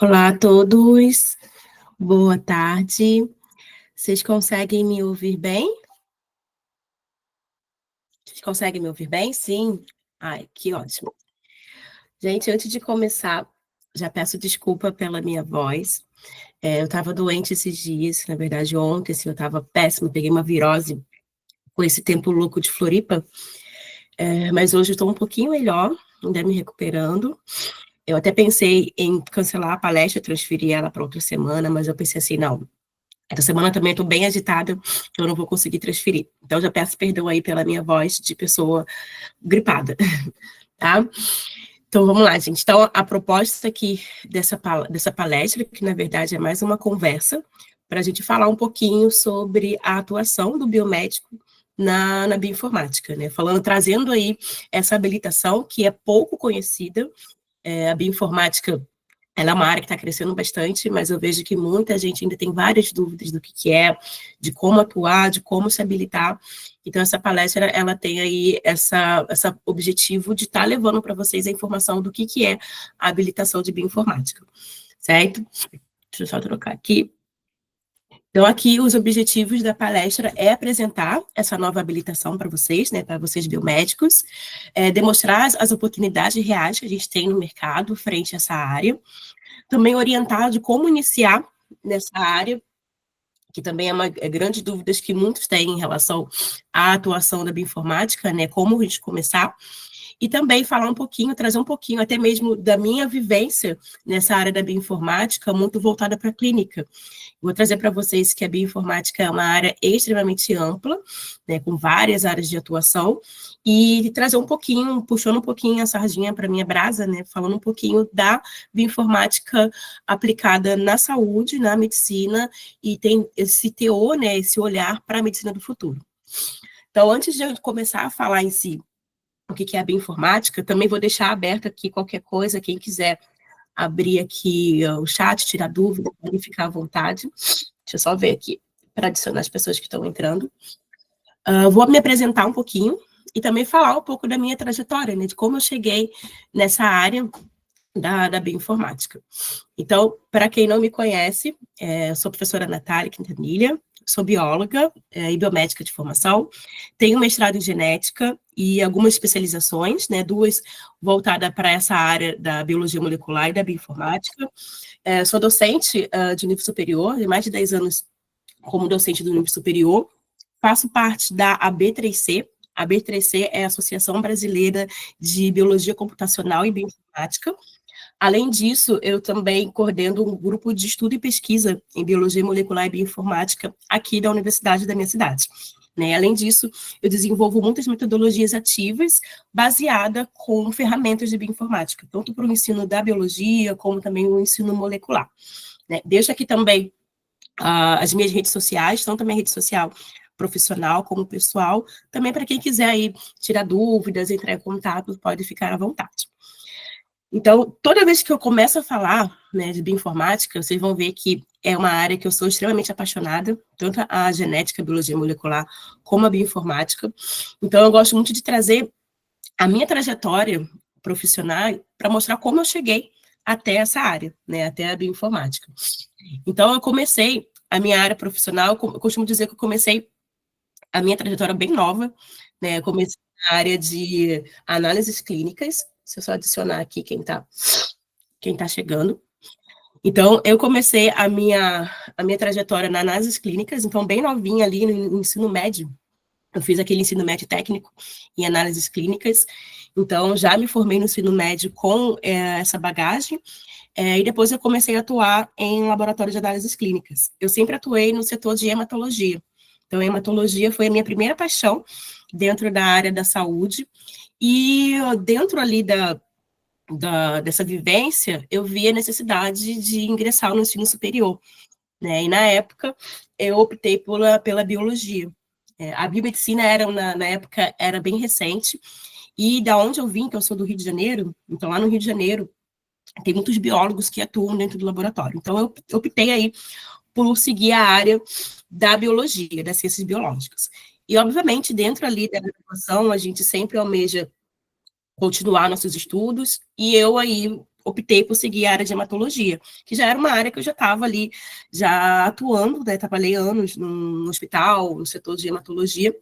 Olá a todos, boa tarde. Vocês conseguem me ouvir bem? Vocês conseguem me ouvir bem? Sim? Ai, que ótimo. Gente, antes de começar, já peço desculpa pela minha voz. Eu estava doente esses dias, na verdade ontem, assim, eu estava péssima, peguei uma virose com esse tempo louco de Floripa, mas hoje estou um pouquinho melhor, ainda me recuperando. Eu até pensei em cancelar a palestra, transferir ela para outra semana, mas eu pensei assim, não, essa semana também estou bem agitada, eu não vou conseguir transferir. Então, já peço perdão aí pela minha voz de pessoa gripada, tá? Então, vamos lá, gente. Então, a proposta aqui dessa palestra, que na verdade é mais uma conversa, para a gente falar um pouquinho sobre a atuação do biomédico na bioinformática, né? Trazendo aí essa habilitação que é pouco conhecida, a bioinformática ela é uma área que está crescendo bastante, mas eu vejo que muita gente ainda tem várias dúvidas do que é, de como atuar, de como se habilitar. Então, essa palestra, ela tem aí essa objetivo de estar levando para vocês a informação do que é a habilitação de bioinformática, certo? Deixa eu só trocar aqui. Então, aqui, os objetivos da palestra é apresentar essa nova habilitação para vocês, né, para vocês biomédicos, demonstrar as oportunidades reais que a gente tem no mercado frente a essa área, também orientar de como iniciar nessa área, que também é uma grande dúvida que muitos têm em relação à atuação da bioinformática, né, como a gente começar, e também falar um pouquinho, trazer um pouquinho até mesmo da minha vivência nessa área da bioinformática, muito voltada para a clínica. Vou trazer para vocês que a bioinformática é uma área extremamente ampla, né, com várias áreas de atuação, e trazer um pouquinho, puxando um pouquinho a sardinha para a minha brasa, né, falando um pouquinho da bioinformática aplicada na saúde, na medicina, e tem esse teor, né, esse olhar para a medicina do futuro. Então, antes de eu começar a falar em si o que é a bioinformática, também vou deixar aberto aqui qualquer coisa, quem quiser abrir aqui o chat, tirar dúvida, pode ficar à vontade. Deixa eu só ver aqui, para adicionar as pessoas que estão entrando. Vou me apresentar um pouquinho e também falar um pouco da minha trajetória, né, de como eu cheguei nessa área da bioinformática. Então, para quem não me conhece, eu sou a professora Natália Quintanilha, sou bióloga e biomédica de formação, tenho mestrado em genética e algumas especializações, né, duas voltadas para essa área da biologia molecular e da bioinformática. Sou docente de nível superior, de mais de 10 anos como docente do nível superior, faço parte da AB3C. A B3C é a Associação Brasileira de Biologia Computacional e Bioinformática. Além disso, eu também coordeno um grupo de estudo e pesquisa em biologia molecular e bioinformática aqui da universidade da minha cidade. Né? Além disso, eu desenvolvo muitas metodologias ativas baseadas com ferramentas de bioinformática, tanto para o ensino da biologia, como também o ensino molecular. Né? Deixo aqui também as minhas redes sociais, tanto a minha rede social profissional como pessoal, também para quem quiser aí tirar dúvidas, entrar em contato, pode ficar à vontade. Então, toda vez que eu começo a falar, né, de bioinformática, vocês vão ver que é uma área que eu sou extremamente apaixonada, tanto a genética, a biologia molecular, como a bioinformática. Então, eu gosto muito de trazer a minha trajetória profissional para mostrar como eu cheguei até essa área, né, até a bioinformática. Então, eu comecei a minha área profissional, eu costumo dizer que eu comecei a minha trajetória bem nova, né, eu comecei na área de análises clínicas, se eu só adicionar aqui quem tá chegando. Então, eu comecei a minha trajetória na análises clínicas, então, bem novinha ali no ensino médio. Eu fiz aquele ensino médio técnico em análises clínicas, então, já me formei no ensino médio com essa bagagem, e depois eu comecei a atuar em laboratório de análises clínicas. Eu sempre atuei no setor de hematologia. Então, a hematologia foi a minha primeira paixão dentro da área da saúde, e dentro ali dessa vivência, eu vi a necessidade de ingressar no ensino superior, né? E na época, eu optei pela biologia. A biomedicina na época, era bem recente, e da onde eu vim, que eu sou do Rio de Janeiro, então lá no Rio de Janeiro, tem muitos biólogos que atuam dentro do laboratório. Então, eu optei aí por seguir a área da biologia, das ciências biológicas. E, obviamente, dentro ali da graduação, a gente sempre almeja continuar nossos estudos, e eu aí optei por seguir a área de hematologia, que já era uma área que eu já estava ali, já atuando, né? Trabalhei anos no hospital, no setor de hematologia,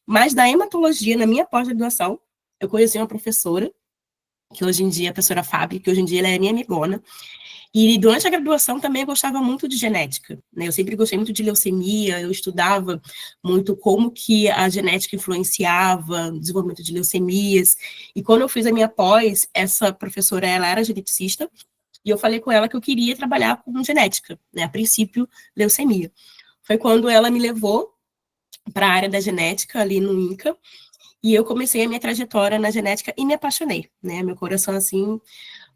mas da hematologia, na minha pós-graduação, eu conheci uma professora, que hoje em dia é a professora Fábio, que hoje em dia ela é minha amigona, e durante a graduação também eu gostava muito de genética, né? Eu sempre gostei muito de leucemia, eu estudava muito como que a genética influenciava o desenvolvimento de leucemias. E quando eu fiz a minha pós, essa professora, ela era geneticista, e eu falei com ela que eu queria trabalhar com genética, né? A princípio, leucemia. Foi quando ela me levou para a área da genética ali no INCA, e eu comecei a minha trajetória na genética e me apaixonei, né? Meu coração, assim,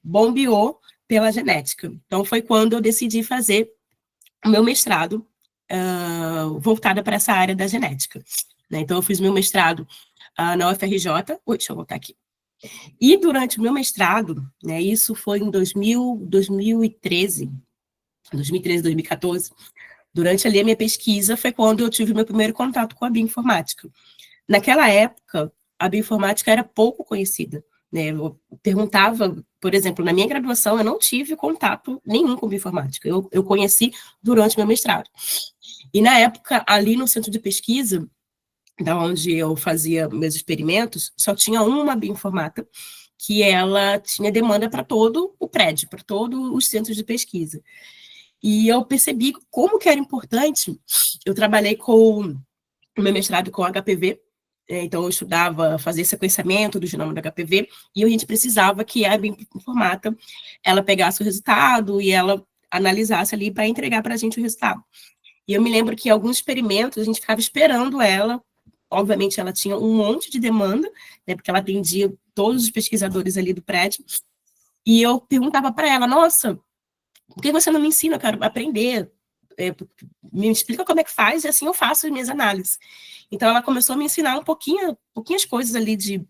bombeou pela genética. Então, foi quando eu decidi fazer o meu mestrado voltada para essa área da genética. Né? Então, eu fiz meu mestrado na UFRJ. Ui, deixa eu voltar aqui. E durante o meu mestrado, né, isso foi em 2013, 2014, durante ali a minha pesquisa, foi quando eu tive meu primeiro contato com a bioinformática. Naquela época, a bioinformática era pouco conhecida. Né? Eu perguntava, por exemplo, na minha graduação, eu não tive contato nenhum com bioinformática. Eu conheci durante meu mestrado. E na época, ali no centro de pesquisa, da onde eu fazia meus experimentos, só tinha uma bioinformata, que ela tinha demanda para todo o prédio, para todos os centros de pesquisa. E eu percebi como que era importante. Eu trabalhei com o meu mestrado com HPV, então eu estudava, fazia sequenciamento do genoma do HPV, e a gente precisava que a bioinformata, ela pegasse o resultado e ela analisasse ali para entregar para a gente o resultado. E eu me lembro que em alguns experimentos a gente ficava esperando ela, obviamente ela tinha um monte de demanda, né, porque ela atendia todos os pesquisadores ali do prédio, e eu perguntava para ela, nossa, por que você não me ensina? Eu quero aprender, me explica como é que faz, e assim eu faço as minhas análises. Então, ela começou a me ensinar pouquinhas coisas ali de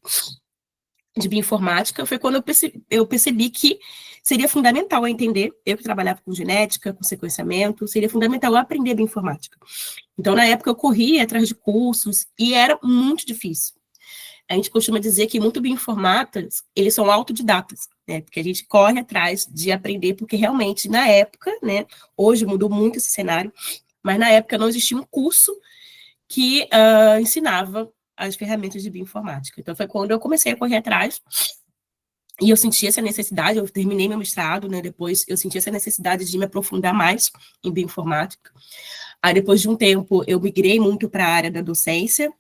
bioinformática. Foi quando eu percebi que seria fundamental eu entender, eu que trabalhava com genética, com sequenciamento, seria fundamental eu aprender bioinformática. Então, na época, eu corria atrás de cursos e era muito difícil. A gente costuma dizer que muito bioinformatas, eles são autodidatas, né? Porque a gente corre atrás de aprender, porque realmente, na época, né? Hoje mudou muito esse cenário, mas na época não existia um curso que ensinava as ferramentas de bioinformática. Então, foi quando eu comecei a correr atrás e eu senti essa necessidade, eu terminei meu mestrado, né? Depois eu senti essa necessidade de me aprofundar mais em bioinformática. Aí, depois de um tempo, eu migrei muito para a área da docência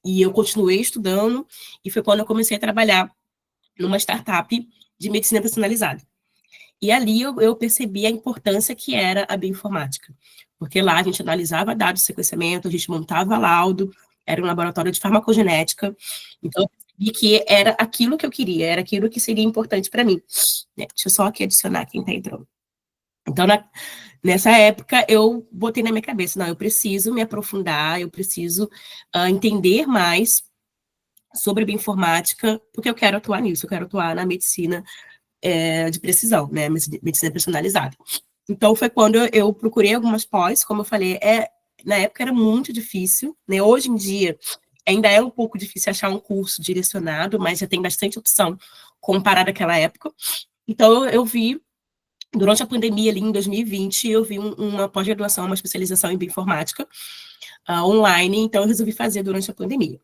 e eu continuei estudando, e foi quando eu comecei a trabalhar numa startup de medicina personalizada. E ali eu percebi a importância que era a bioinformática, porque lá a gente analisava dados de sequenciamento, a gente montava laudo, era um laboratório de farmacogenética, então eu percebi que era aquilo que eu queria, era aquilo que seria importante para mim. Deixa eu só aqui adicionar quem está entrando. Então, nessa época, eu botei na minha cabeça, não, eu preciso me aprofundar, eu preciso entender mais sobre bioinformática, porque eu quero atuar nisso, eu quero atuar na medicina de precisão, né, medicina personalizada. Então, foi quando eu procurei algumas pós, como eu falei, na época era muito difícil, né, hoje em dia ainda é um pouco difícil achar um curso direcionado, mas já tem bastante opção comparado àquela época. Então, eu vi, durante a pandemia ali em 2020, eu vi uma pós-graduação, uma especialização em bioinformática online, então eu resolvi fazer durante a pandemia.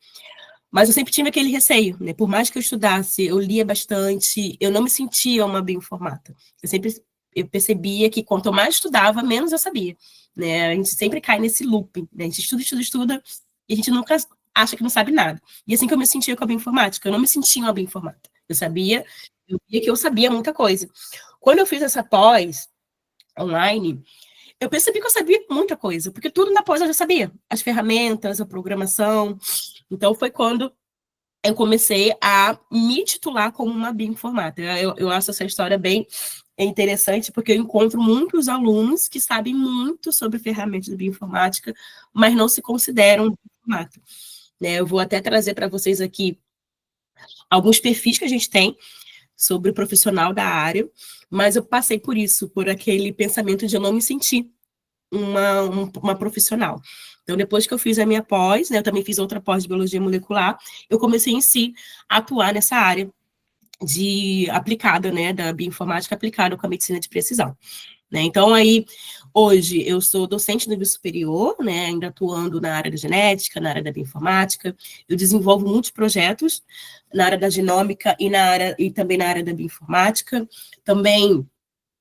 Mas eu sempre tive aquele receio, né? Por mais que eu estudasse, eu lia bastante, eu não me sentia uma bioinformata. Eu percebia que quanto mais estudava, menos eu sabia, né? A gente sempre cai nesse looping, né? A gente estuda, e a gente nunca acha que não sabe nada. E assim que eu me sentia com a bioinformática, eu não me sentia uma bioinformata. Eu via que eu sabia muita coisa. Quando eu fiz essa pós online, eu percebi que eu sabia muita coisa, porque tudo na pós eu já sabia. As ferramentas, a programação. Então, foi quando eu comecei a me titular como uma bioinformata. Eu acho essa história bem interessante, porque eu encontro muitos alunos que sabem muito sobre ferramentas de bioinformática, mas não se consideram bioinformata. Né? Eu vou até trazer para vocês aqui alguns perfis que a gente tem sobre o profissional da área, mas eu passei por isso, por aquele pensamento de eu não me sentir uma profissional. Então, depois que eu fiz a minha pós, né, eu também fiz outra pós de biologia molecular, eu comecei em si a atuar nessa área aplicada, né, da bioinformática aplicada com a medicina de precisão. Né? Então, aí, hoje, eu sou docente no nível superior, né, ainda atuando na área da genética, na área da bioinformática, eu desenvolvo muitos projetos na área da genômica e também na área da bioinformática, também.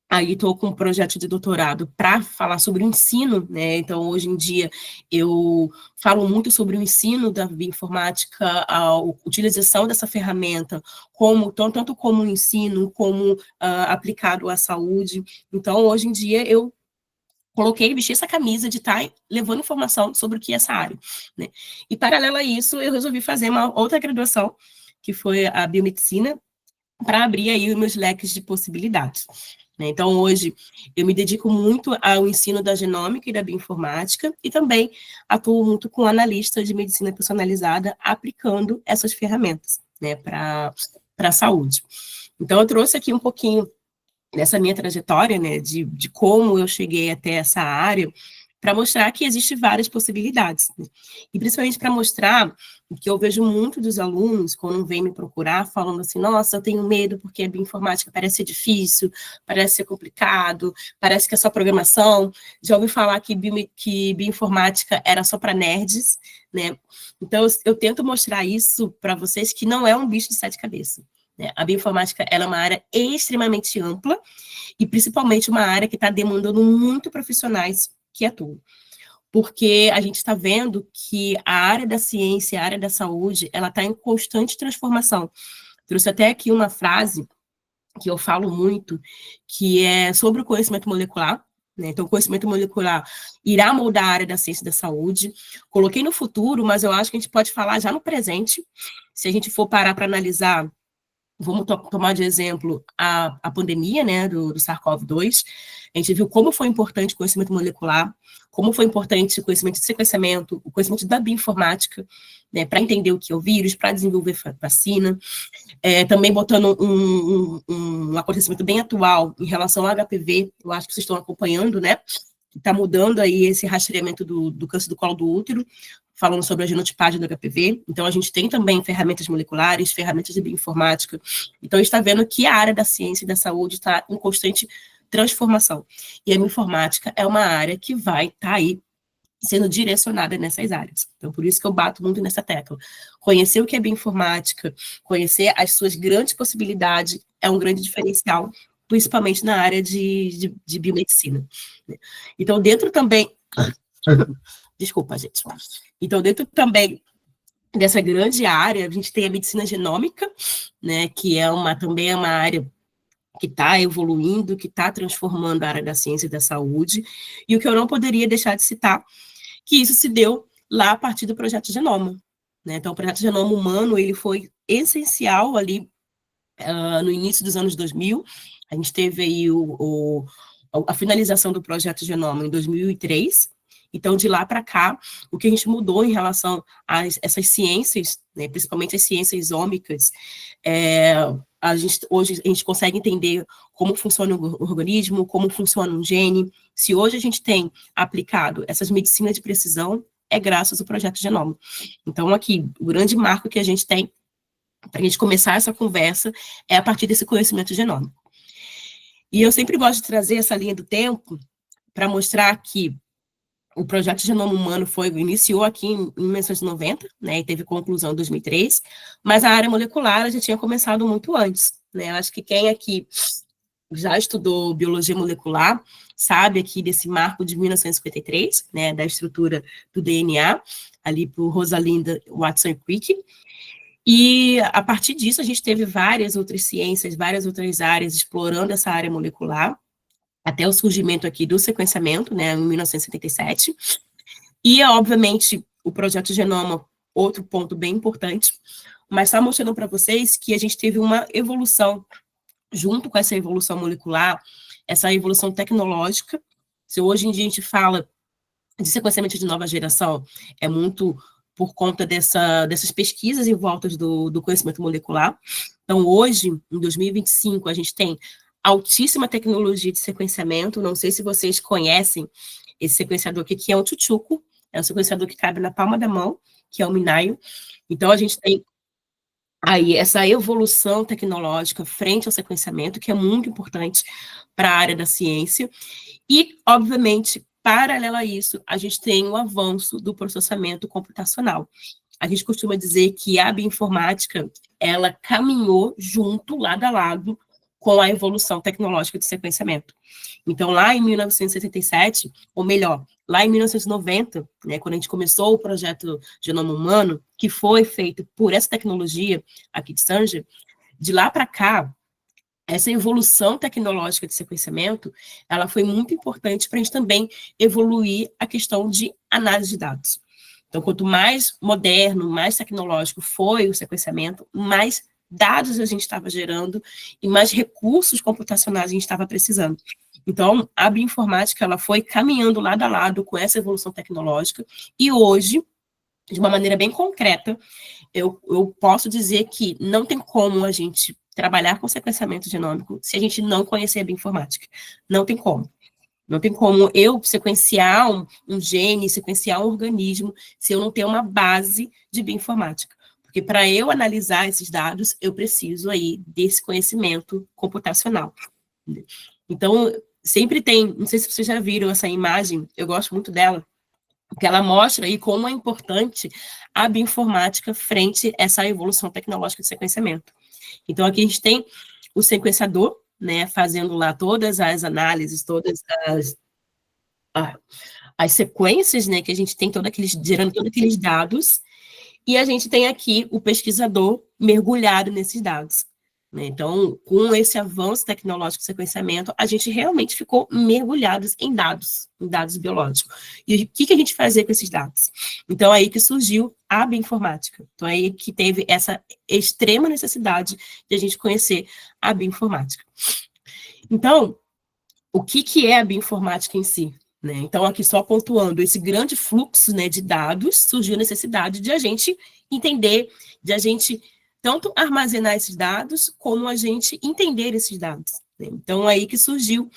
Aí estou com um projeto de doutorado para falar sobre o ensino, né? Então, hoje em dia, eu falo muito sobre o ensino da bioinformática, a utilização dessa ferramenta, tanto como ensino, como aplicado à saúde. Então, hoje em dia, eu vesti essa camisa de estar levando informação sobre o que é essa área. Né? E, paralelo a isso, eu resolvi fazer uma outra graduação, que foi a biomedicina, para abrir aí os meus leques de possibilidades. Né? Então, hoje, eu me dedico muito ao ensino da genômica e da bioinformática e também atuo muito com analista de medicina personalizada aplicando essas ferramentas, né, para a saúde. Então, eu trouxe aqui um pouquinho dessa minha trajetória, né, de como eu cheguei até essa área, para mostrar que existem várias possibilidades. Né? E principalmente para mostrar que eu vejo muito dos alunos, quando vêm me procurar, falando assim, nossa, eu tenho medo porque a bioinformática parece ser difícil, parece ser complicado, parece que é só programação. Já ouvi falar que bioinformática era só para nerds, né? Então, eu tento mostrar isso para vocês que não é um bicho de sete cabeças. Né? A bioinformática ela é uma área extremamente ampla e principalmente uma área que está demandando muito profissionais que atuam. Porque a gente está vendo que a área da ciência, a área da saúde, ela está em constante transformação. Trouxe até aqui uma frase que eu falo muito, que é sobre o conhecimento molecular. Né? Então, o conhecimento molecular irá moldar a área da ciência e da saúde. Coloquei no futuro, mas eu acho que a gente pode falar já no presente. Se a gente for parar para analisar, vamos tomar de exemplo a pandemia, né, do SARS-CoV-2. A gente viu como foi importante o conhecimento molecular, como foi importante o conhecimento de sequenciamento, o conhecimento da bioinformática, né, para entender o que é o vírus, para desenvolver vacina. Também botando um acontecimento bem atual em relação ao HPV, eu acho que vocês estão acompanhando, né? Está mudando aí esse rastreamento do câncer do colo do útero, falando sobre a genotipagem do HPV. Então, a gente tem também ferramentas moleculares, ferramentas de bioinformática. Então, a gente está vendo que a área da ciência e da saúde está em constante transformação. E a bioinformática é uma área que vai estar aí sendo direcionada nessas áreas. Então, por isso que eu bato muito nessa tecla. Conhecer o que é bioinformática, conhecer as suas grandes possibilidades é um grande diferencial, principalmente na área de biomedicina. Então, dentro também... Desculpa, gente. Então, dentro também dessa grande área, a gente tem a medicina genômica, né, que também é uma área que está evoluindo, que está transformando a área da ciência e da saúde, e o que eu não poderia deixar de citar, que isso se deu lá a partir do Projeto Genoma. Né? Então, o Projeto Genoma Humano, ele foi essencial ali no início dos anos 2000, a gente teve aí a finalização do Projeto Genoma em 2003, então, de lá para cá, o que a gente mudou em relação a essas ciências, né, principalmente as ciências ômicas, hoje a gente consegue entender como funciona o organismo, como funciona um gene. Se hoje a gente tem aplicado essas medicinas de precisão, é graças ao Projeto Genoma. Então, aqui, o grande marco que a gente tem para a gente começar essa conversa é a partir desse conhecimento genômico. E eu sempre gosto de trazer essa linha do tempo para mostrar que o projeto Genoma Humano iniciou aqui em 1990, né, e teve conclusão em 2003, mas a área molecular já tinha começado muito antes. Né? Eu acho que quem aqui já estudou biologia molecular sabe aqui desse marco de 1953, né, da estrutura do DNA, ali por Rosalinda Watson Crick. E, a partir disso, a gente teve várias outras ciências, várias outras áreas explorando essa área molecular, até o surgimento aqui do sequenciamento, né, em 1977. E, obviamente, o projeto Genoma, outro ponto bem importante, mas está mostrando para vocês que a gente teve uma evolução, junto com essa evolução molecular, essa evolução tecnológica. Se hoje em dia a gente fala de sequenciamento de nova geração, é muito por conta dessas pesquisas em volta do conhecimento molecular. Então, hoje, em 2025, a gente tem altíssima tecnologia de sequenciamento. Não sei se vocês conhecem esse sequenciador aqui, que é um tchutchuco, é um sequenciador que cabe na palma da mão, que é o Minayo. Então, a gente tem aí essa evolução tecnológica frente ao sequenciamento, que é muito importante para a área da ciência, e, obviamente, paralelo a isso, a gente tem o avanço do processamento computacional. A gente costuma dizer que a bioinformática, ela caminhou junto, lado a lado, com a evolução tecnológica de sequenciamento. Então, lá em 1977, ou melhor, lá em 1990, né, quando a gente começou o projeto Genoma Humano, que foi feito por essa tecnologia aqui de Sanger, de lá para cá, essa evolução tecnológica de sequenciamento, ela foi muito importante para a gente também evoluir a questão de análise de dados. Então, quanto mais moderno, mais tecnológico foi o sequenciamento, mais dados a gente estava gerando e mais recursos computacionais a gente estava precisando. Então, a bioinformática, ela foi caminhando lado a lado com essa evolução tecnológica e hoje, de uma maneira bem concreta, eu posso dizer que não tem como a gente trabalhar com sequenciamento genômico se a gente não conhecer a bioinformática. Não tem como. Não tem como eu sequenciar um gene, sequenciar um organismo, se eu não tenho uma base de bioinformática. Porque para eu analisar esses dados, eu preciso aí desse conhecimento computacional. Então, sempre tem, não sei se vocês já viram essa imagem, eu gosto muito dela, porque ela mostra aí como é importante a bioinformática frente a essa evolução tecnológica de sequenciamento. Então, aqui a gente tem o sequenciador, né, fazendo lá todas as análises, todas as sequências, né, que a gente tem, gerando todos aqueles dados, e a gente tem aqui o pesquisador mergulhado nesses dados. Né? Então, com esse avanço tecnológico de sequenciamento, a gente realmente ficou mergulhados em dados biológicos. E o que a gente fazia com esses dados? Então, aí que surgiu a bioinformática. Então, aí que teve essa extrema necessidade de a gente conhecer a bioinformática. Então, o que é a bioinformática em si? Né? Então, aqui só pontuando, esse grande fluxo, né, de dados, surgiu a necessidade de a gente entender, de a gente tanto armazenar esses dados, como a gente entender esses dados. Né? Então, aí que surgiu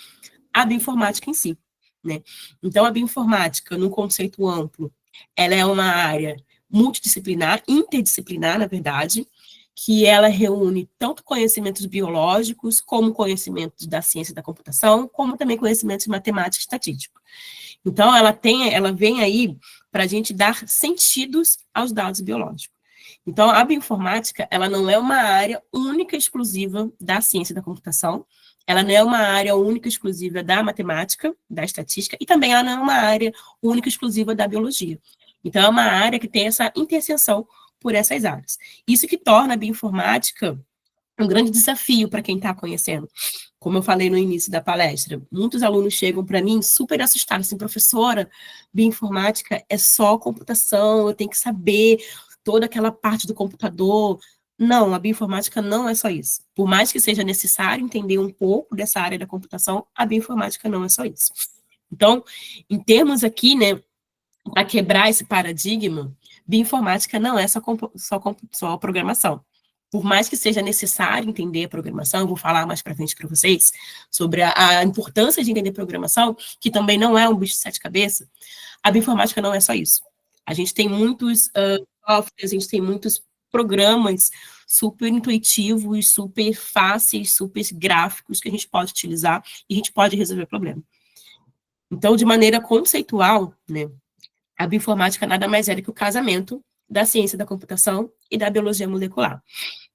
a bioinformática em si. Né? Então, a bioinformática, no conceito amplo, ela é uma área multidisciplinar, interdisciplinar, na verdade, que ela reúne tanto conhecimentos biológicos, como conhecimentos da ciência da computação, como também conhecimentos de matemática e estatística. Então, ela vem aí para a gente dar sentidos aos dados biológicos. Então, a bioinformática, ela não é uma área única e exclusiva da ciência da computação, ela não é uma área única e exclusiva da matemática, da estatística, e também ela não é uma área única e exclusiva da biologia. Então, é uma área que tem essa interseção por essas áreas. Isso que torna a bioinformática um grande desafio para quem está conhecendo. Como eu falei no início da palestra, muitos alunos chegam para mim super assustados, assim, professora, bioinformática é só computação, eu tenho que saber toda aquela parte do computador. Não, a bioinformática não é só isso. Por mais que seja necessário entender um pouco dessa área da computação, a bioinformática não é só isso. Então, em termos aqui, né, para quebrar esse paradigma, bioinformática não é só programação. Por mais que seja necessário entender a programação, eu vou falar mais para frente para vocês sobre a importância de entender programação, que também não é um bicho de sete cabeças, a bioinformática não é só isso. A gente tem muitos softwares, a gente tem muitos programas super intuitivos, super fáceis, super gráficos que a gente pode utilizar e a gente pode resolver o problema. Então, de maneira conceitual, né, a bioinformática nada mais é do que o casamento da ciência da computação e da biologia molecular.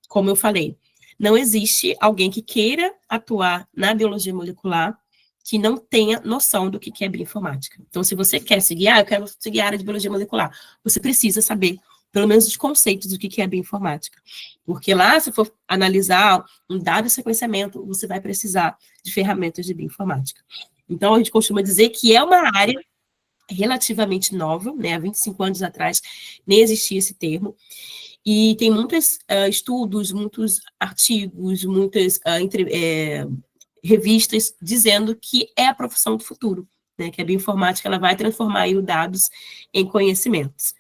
Como eu falei, não existe alguém que queira atuar na biologia molecular que não tenha noção do que é bioinformática. Então, se você quer seguir, eu quero seguir a área de biologia molecular, você precisa saber, pelo menos, os conceitos do que é bioinformática. Porque lá, se for analisar um dado de sequenciamento, você vai precisar de ferramentas de bioinformática. Então, a gente costuma dizer que é uma área relativamente nova, né? Há 25 anos atrás nem existia esse termo, e tem muitos estudos, muitos artigos, muitas revistas dizendo que é a profissão do futuro, né? Que a bioinformática ela vai transformar aí os dados em conhecimentos.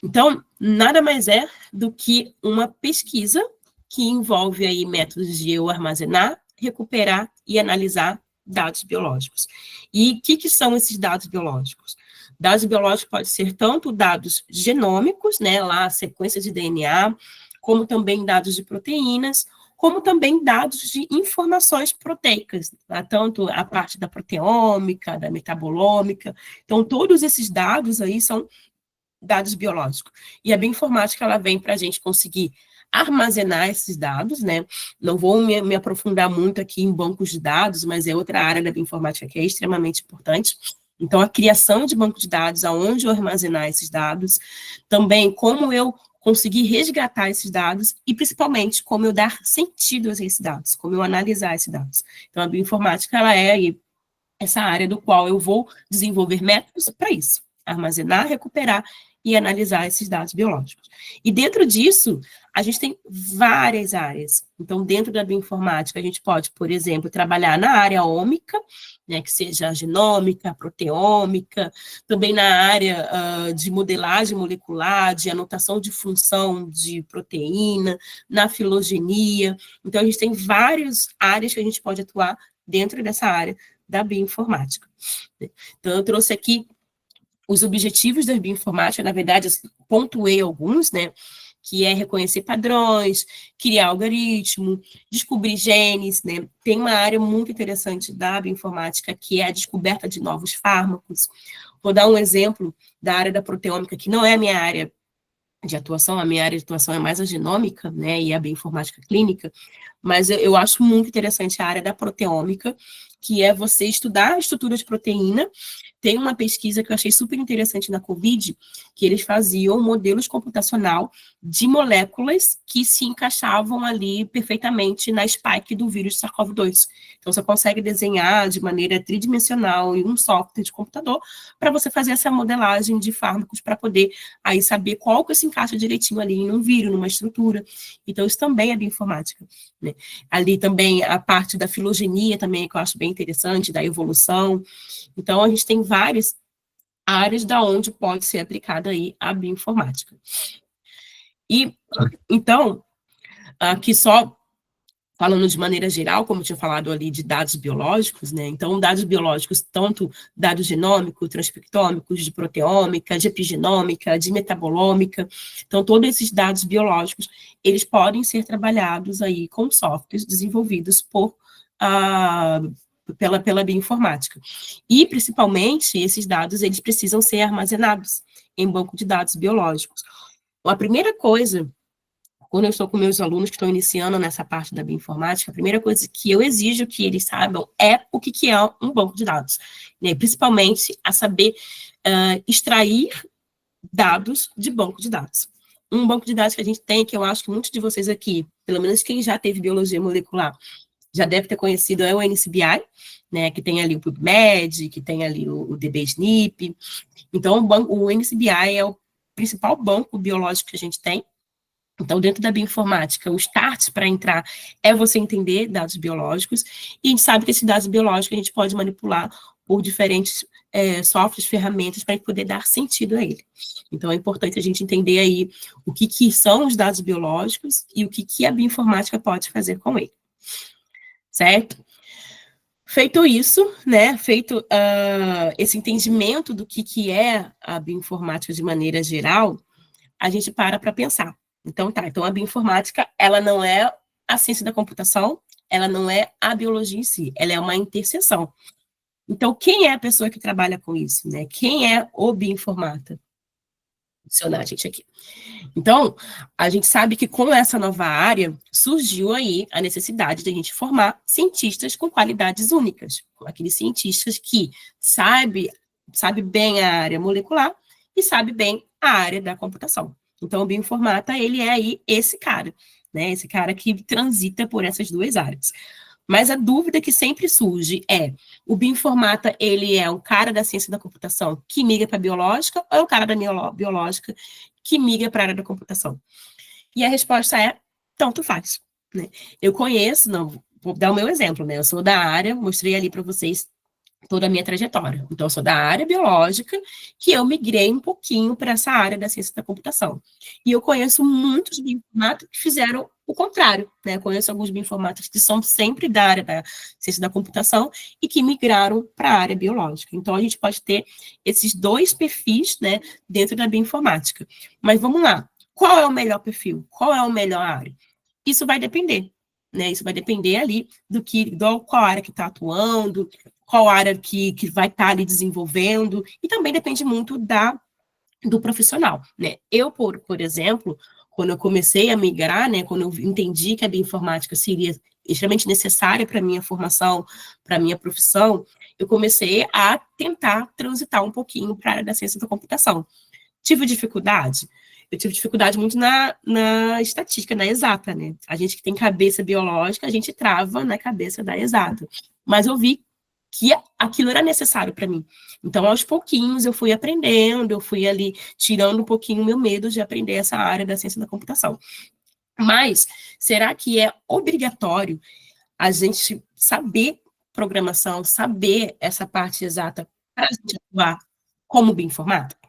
Então, nada mais é do que uma pesquisa que envolve aí métodos de eu armazenar, recuperar e analisar dados biológicos. E o que são esses dados biológicos? Dados biológicos podem ser tanto dados genômicos, né, lá, sequência de DNA, como também dados de proteínas, como também dados de informações proteicas, tá? Tanto a parte da proteômica, da metabolômica. Então, todos esses dados aí são dados biológicos. E a bioinformática, ela vem para a gente conseguir armazenar esses dados, né? Não vou me aprofundar muito aqui em bancos de dados, mas é outra área da bioinformática que é extremamente importante. Então, a criação de banco de dados, aonde eu armazenar esses dados, também como eu conseguir resgatar esses dados e, principalmente, como eu dar sentido a esses dados, como eu analisar esses dados. Então, a bioinformática, ela é aí essa área do qual eu vou desenvolver métodos para isso, armazenar, recuperar e analisar esses dados biológicos. E dentro disso, a gente tem várias áreas. Então, dentro da bioinformática, a gente pode, por exemplo, trabalhar na área ômica, né, que seja a genômica, a proteômica, também na área de modelagem molecular, de anotação de função de proteína, na filogenia. Então, a gente tem várias áreas que a gente pode atuar dentro dessa área da bioinformática. Então, eu trouxe aqui os objetivos da bioinformática, na verdade, eu pontuei alguns, né, que é reconhecer padrões, criar algoritmo, descobrir genes, né, tem uma área muito interessante da bioinformática, que é a descoberta de novos fármacos. Vou dar um exemplo da área da proteômica, que não é a minha área de atuação, a minha área de atuação é mais a genômica, né, e a bioinformática clínica, mas eu acho muito interessante a área da proteômica, que é você estudar a estrutura de proteína. Tem uma pesquisa que eu achei super interessante na COVID, que eles faziam modelos computacional de moléculas que se encaixavam ali perfeitamente na spike do vírus SARS-CoV-2. Então, você consegue desenhar de maneira tridimensional em um software de computador para você fazer essa modelagem de fármacos para poder aí saber qual que se encaixa direitinho ali em um vírus, numa estrutura. Então, isso também é bioinformática, né? Ali também a parte da filogenia também, que eu acho bem interessante, da evolução. Então, a gente tem várias áreas da onde pode ser aplicada aí a bioinformática. E, então, aqui só falando de maneira geral, como eu tinha falado ali de dados biológicos, né? Então, dados biológicos, tanto dados genômicos, transcriptômicos, de proteômica, de epigenômica, de metabolômica. Então, todos esses dados biológicos, eles podem ser trabalhados aí com softwares desenvolvidos pela bioinformática. E, principalmente, esses dados, eles precisam ser armazenados em banco de dados biológicos. A primeira coisa, quando eu estou com meus alunos que estão iniciando nessa parte da bioinformática, a primeira coisa que eu exijo que eles saibam é o que é um banco de dados, né? Principalmente a saber extrair dados de banco de dados. Um banco de dados que a gente tem, que eu acho que muitos de vocês aqui, pelo menos quem já teve biologia molecular, já deve ter conhecido, é o NCBI, né, que tem ali o PubMed, que tem ali o DBSNP. Então, o NCBI é o principal banco biológico que a gente tem. Então, dentro da bioinformática, o start para entrar é você entender dados biológicos, e a gente sabe que esses dados biológicos a gente pode manipular por diferentes softwares, ferramentas, para poder dar sentido a ele. Então, é importante a gente entender aí o que são os dados biológicos e o que a bioinformática pode fazer com ele. Certo? Feito isso, né, feito esse entendimento do que é a bioinformática de maneira geral, a gente para pensar. Então, então a bioinformática, ela não é a ciência da computação, ela não é a biologia em si, ela é uma interseção. Então, quem é a pessoa que trabalha com isso, né? Quem é o bioinformata? Vou adicionar a gente aqui. Então, a gente sabe que com essa nova área, surgiu aí a necessidade de a gente formar cientistas com qualidades únicas, aqueles cientistas que sabe bem a área molecular e sabe bem a área da computação. Então, o bioinformata, ele é aí esse cara, né? Esse cara que transita por essas duas áreas. Mas a dúvida que sempre surge é, o bioinformata, ele é um cara da ciência da computação que migra para a biológica, ou é o cara da biológica que migra para a área da computação? E a resposta é, tanto faz, né? Eu conheço, não, vou dar o meu exemplo, né? Eu sou da área, mostrei ali para vocês toda a minha trajetória. Então, eu sou da área biológica, que eu migrei um pouquinho para essa área da ciência da computação. E eu conheço muitos bioinformáticos que fizeram o contrário, né? Eu conheço alguns bioinformáticos que são sempre da área da ciência da computação e que migraram para a área biológica. Então, a gente pode ter esses dois perfis, né, dentro da bioinformática. Mas vamos lá. qual é o melhor perfil? Qual é a melhor área? Isso vai depender, né? Isso vai depender ali qual área que está atuando, qual área que vai estar ali desenvolvendo, e também depende muito do profissional, né? Eu, por exemplo, quando eu comecei a migrar, né, quando eu entendi que a bioinformática seria extremamente necessária para a minha formação, para a minha profissão, eu comecei a tentar transitar um pouquinho para a área da ciência da computação. Tive dificuldade? Eu tive dificuldade muito na estatística, na exata, né? A gente que tem cabeça biológica, a gente trava na cabeça da exata. Mas eu vi que aquilo era necessário para mim. Então, aos pouquinhos, eu fui aprendendo, eu fui ali tirando um pouquinho o meu medo de aprender essa área da ciência da computação. Mas, será que é obrigatório a gente saber programação, saber essa parte exata para a gente atuar como bioinformático?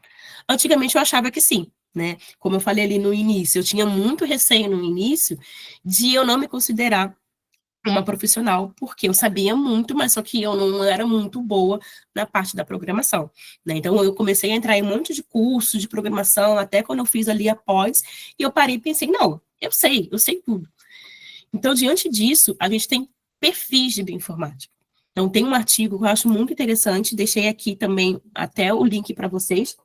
Antigamente eu achava que sim, né? Como eu falei ali no início, eu tinha muito receio no início de eu não me considerar uma profissional, porque eu sabia muito, mas só que eu não era muito boa na parte da programação, né? Então eu comecei a entrar em um monte de cursos de programação, até quando eu fiz ali a pós, e eu parei e pensei, não, eu sei tudo. Então, diante disso, a gente tem perfis de bioinformática. Então, tem um artigo que eu acho muito interessante, deixei aqui também até o link para vocês,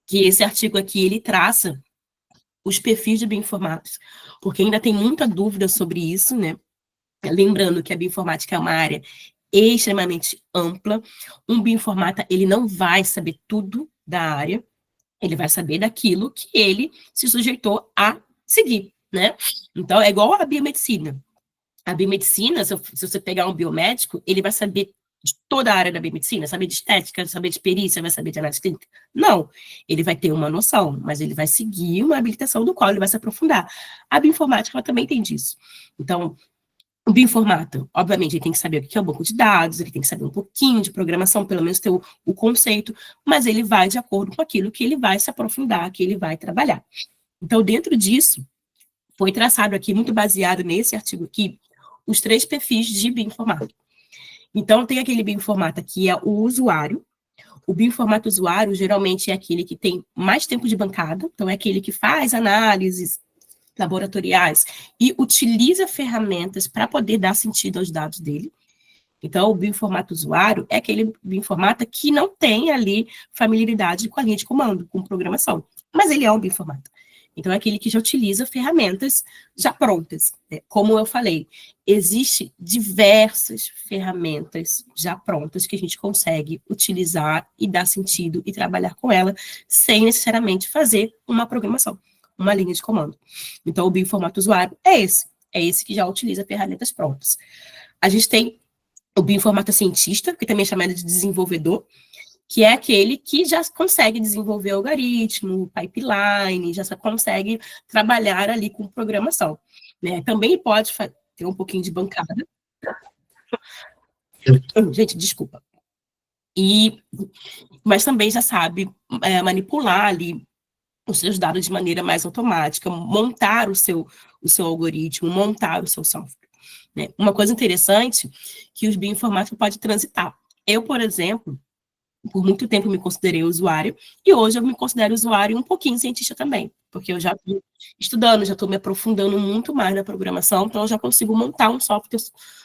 que esse artigo aqui, ele traça os perfis de bioinformáticos, porque ainda tem muita dúvida sobre isso, né? Lembrando que a bioinformática é uma área extremamente ampla. Um bioinformata, ele não vai saber tudo da área, ele vai saber daquilo que ele se sujeitou a seguir, né? Então, é igual a biomedicina. A biomedicina, se você pegar um biomédico, ele vai saber de toda a área da biomedicina, saber de estética, saber de perícia, vai saber de análise clínica? Não, ele vai ter uma noção, mas ele vai seguir uma habilitação do qual ele vai se aprofundar. A bioinformática, ela também tem disso. Então, o bioinformata, obviamente, ele tem que saber o que é o banco de dados, ele tem que saber um pouquinho de programação, pelo menos ter o conceito, mas ele vai de acordo com aquilo que ele vai se aprofundar, que ele vai trabalhar. Então, dentro disso, foi traçado aqui, muito baseado nesse artigo aqui, os 3 perfis de bioinformata. Então, tem aquele bioinformata que é o usuário. O bioinformata usuário, geralmente, é aquele que tem mais tempo de bancada, então é aquele que faz análises laboratoriais e utiliza ferramentas para poder dar sentido aos dados dele. Então, o bioinformata usuário é aquele bioinformata que não tem ali familiaridade com a linha de comando, com programação, mas ele é um bioinformata. Então, é aquele que já utiliza ferramentas já prontas. Como eu falei, existem diversas ferramentas já prontas que a gente consegue utilizar e dar sentido e trabalhar com ela sem necessariamente fazer uma programação, uma linha de comando. Então, o bioinformata usuário é esse que já utiliza ferramentas prontas. A gente tem o bioinformata cientista, que também é chamado de desenvolvedor, que é aquele que já consegue desenvolver algoritmo, pipeline, já consegue trabalhar ali com programação, né? Também pode ter um pouquinho de bancada. Gente, desculpa. Mas também já sabe manipular ali os seus dados de maneira mais automática, montar o seu algoritmo, montar o seu software. Né? Uma coisa interessante que os bioinformáticos podem transitar. Eu, por exemplo, por muito tempo me considerei usuário, e hoje eu me considero usuário e um pouquinho cientista também, porque eu já estou estudando, já estou me aprofundando muito mais na programação, então eu já consigo montar um software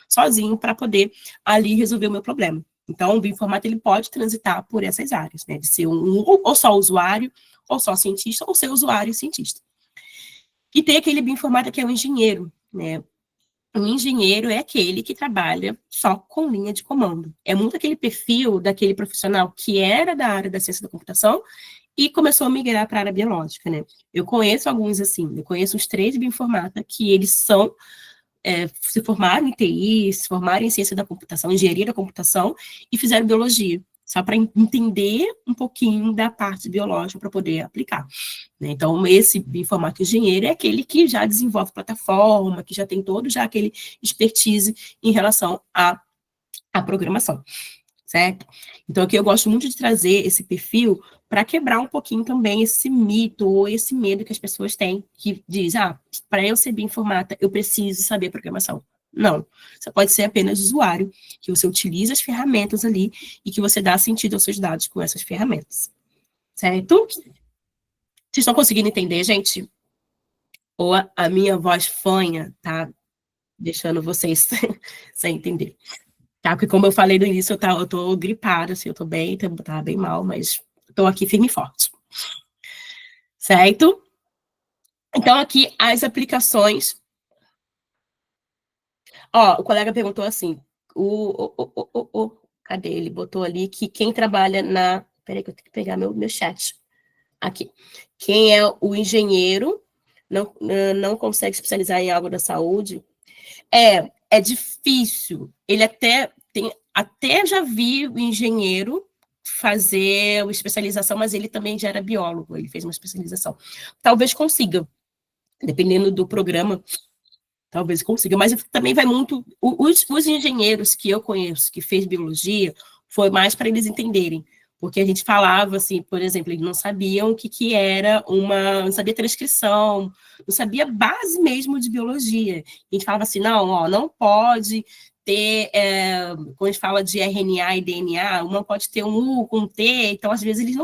sozinho para poder ali resolver o meu problema. Então, o bioinformático ele pode transitar por essas áreas, né, de ser ou só usuário, ou só cientista, ou ser usuário e cientista. E tem aquele bioinformático que é o engenheiro, né, o engenheiro é aquele que trabalha só com linha de comando. É muito aquele perfil daquele profissional que era da área da ciência da computação e começou a migrar para a área biológica, né? Eu conheço alguns assim, eu conheço os 3 bioinformata que eles se formaram em TI, se formaram em ciência da computação, engenharia da computação e fizeram biologia, só para entender um pouquinho da parte biológica para poder aplicar. Né? Então, esse bioinformático engenheiro é aquele que já desenvolve plataforma, que já tem todo já aquele expertise em relação à programação, certo? Então, aqui eu gosto muito de trazer esse perfil para quebrar um pouquinho também esse mito ou esse medo que as pessoas têm, que diz, para eu ser bioinformata, eu preciso saber programação. Não, você pode ser apenas usuário, que você utiliza as ferramentas ali e que você dá sentido aos seus dados com essas ferramentas, certo? Vocês estão conseguindo entender, gente? Ou a minha voz fanha tá deixando vocês sem entender? Tá? Porque como eu falei no início, eu tô gripada, assim, eu tô bem, tá bem mal, mas tô aqui firme e forte. Certo? Então, aqui, as aplicações. Ó, o colega perguntou assim, cadê ele? Botou ali que quem trabalha na... Peraí que eu tenho que pegar meu chat. Aqui. Quem é o engenheiro, não consegue especializar em algo da saúde. É difícil. Ele até já vi o engenheiro fazer uma especialização, mas ele também já era biólogo, ele fez uma especialização. Talvez consiga, dependendo do programa, talvez consiga, mas também vai muito. Os engenheiros que eu conheço, que fez biologia, foi mais para eles entenderem. Porque a gente falava assim, por exemplo, eles não sabiam o que era não sabia transcrição, não sabia a base mesmo de biologia. A gente falava assim, não, ó, não pode ter, quando a gente fala de RNA e DNA, não pode ter um U com um T, então às vezes eles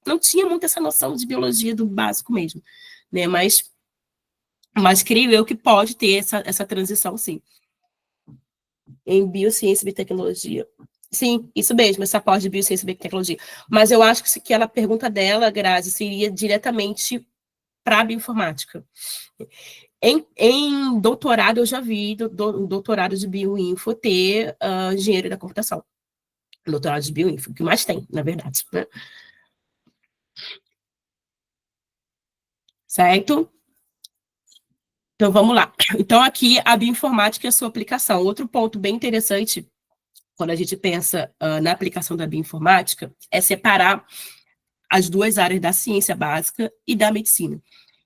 não tinham muito essa noção de biologia do básico mesmo, né? Mas creio eu que pode ter essa transição, sim. Em biociência e biotecnologia. Sim, isso mesmo, essa parte de biociência e biotecnologia. Mas eu acho que aquela pergunta dela, Grazi, seria diretamente para a bioinformática. Em doutorado, eu já vi doutorado de bioinfo ter engenheiro da computação. Doutorado de bioinfo, o que mais tem, na verdade. Né? Certo? Então, vamos lá. Então, aqui, a bioinformática e a sua aplicação. Outro ponto bem interessante, quando a gente pensa na aplicação da bioinformática, é separar as duas áreas da ciência básica e da medicina.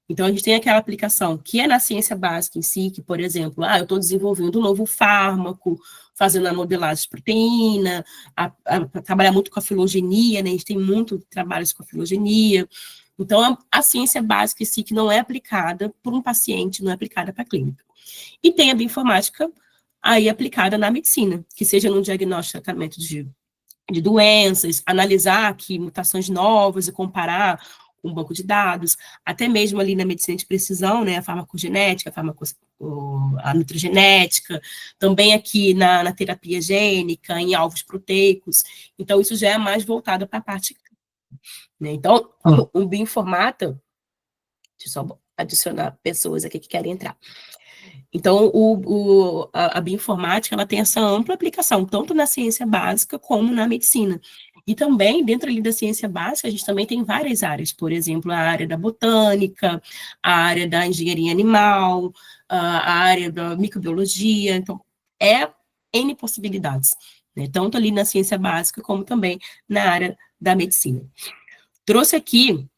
Então, a gente tem aquela aplicação que é na ciência básica em si, que, por exemplo, eu estou desenvolvendo um novo fármaco, fazendo a modelagem de proteína, trabalhar muito com a filogenia, né? A gente tem muito trabalhos com a filogenia. Então, a ciência básica em si, que não é aplicada por um paciente, não é aplicada para a clínica. E tem a bioinformática aí aplicada na medicina, que seja no diagnóstico e tratamento de doenças, analisar aqui mutações novas e comparar com um banco de dados, até mesmo ali na medicina de precisão, né, a farmacogenética, a nutrigenética, também aqui na terapia gênica, em alvos proteicos. Então, isso já é mais voltado para a parte. Né? Então, o bioinformata, deixa eu só adicionar pessoas aqui que querem entrar. Então, a bioinformática ela tem essa ampla aplicação, tanto na ciência básica como na medicina. E também, dentro ali da ciência básica, a gente também tem várias áreas, por exemplo, a área da botânica, a área da engenharia animal, a área da microbiologia, então, N possibilidades, né? Tanto ali na ciência básica, como também na área da medicina. Trouxe aqui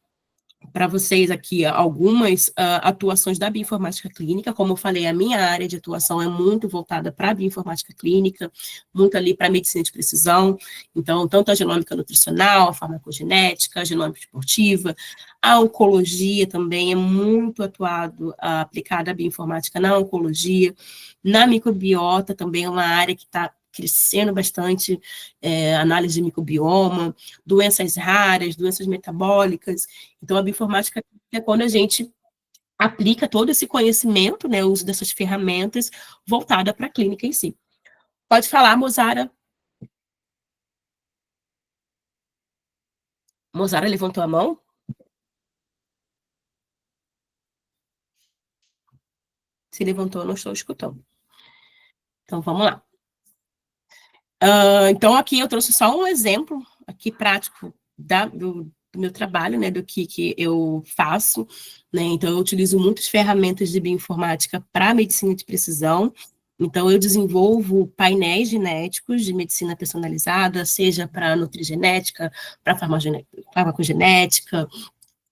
para vocês aqui algumas atuações da bioinformática clínica. Como eu falei, a minha área de atuação é muito voltada para a bioinformática clínica, muito ali para a medicina de precisão. Então, tanto a genômica nutricional, a farmacogenética, a genômica esportiva, a oncologia também é muito aplicada a bioinformática na oncologia. Na microbiota também é uma área que está crescendo bastante, análise de microbioma, doenças raras, doenças metabólicas. Então, a bioinformática é quando a gente aplica todo esse conhecimento, né, o uso dessas ferramentas, voltada para a clínica em si. Pode falar, Mozara. Mozara levantou a mão? Se levantou, eu não estou escutando. Então, vamos lá. Então, aqui eu trouxe só um exemplo aqui prático do meu trabalho, né, do que eu faço, né, então eu utilizo muitas ferramentas de bioinformática para medicina de precisão, então eu desenvolvo painéis genéticos de medicina personalizada, seja para nutrigenética, para farmacogenética,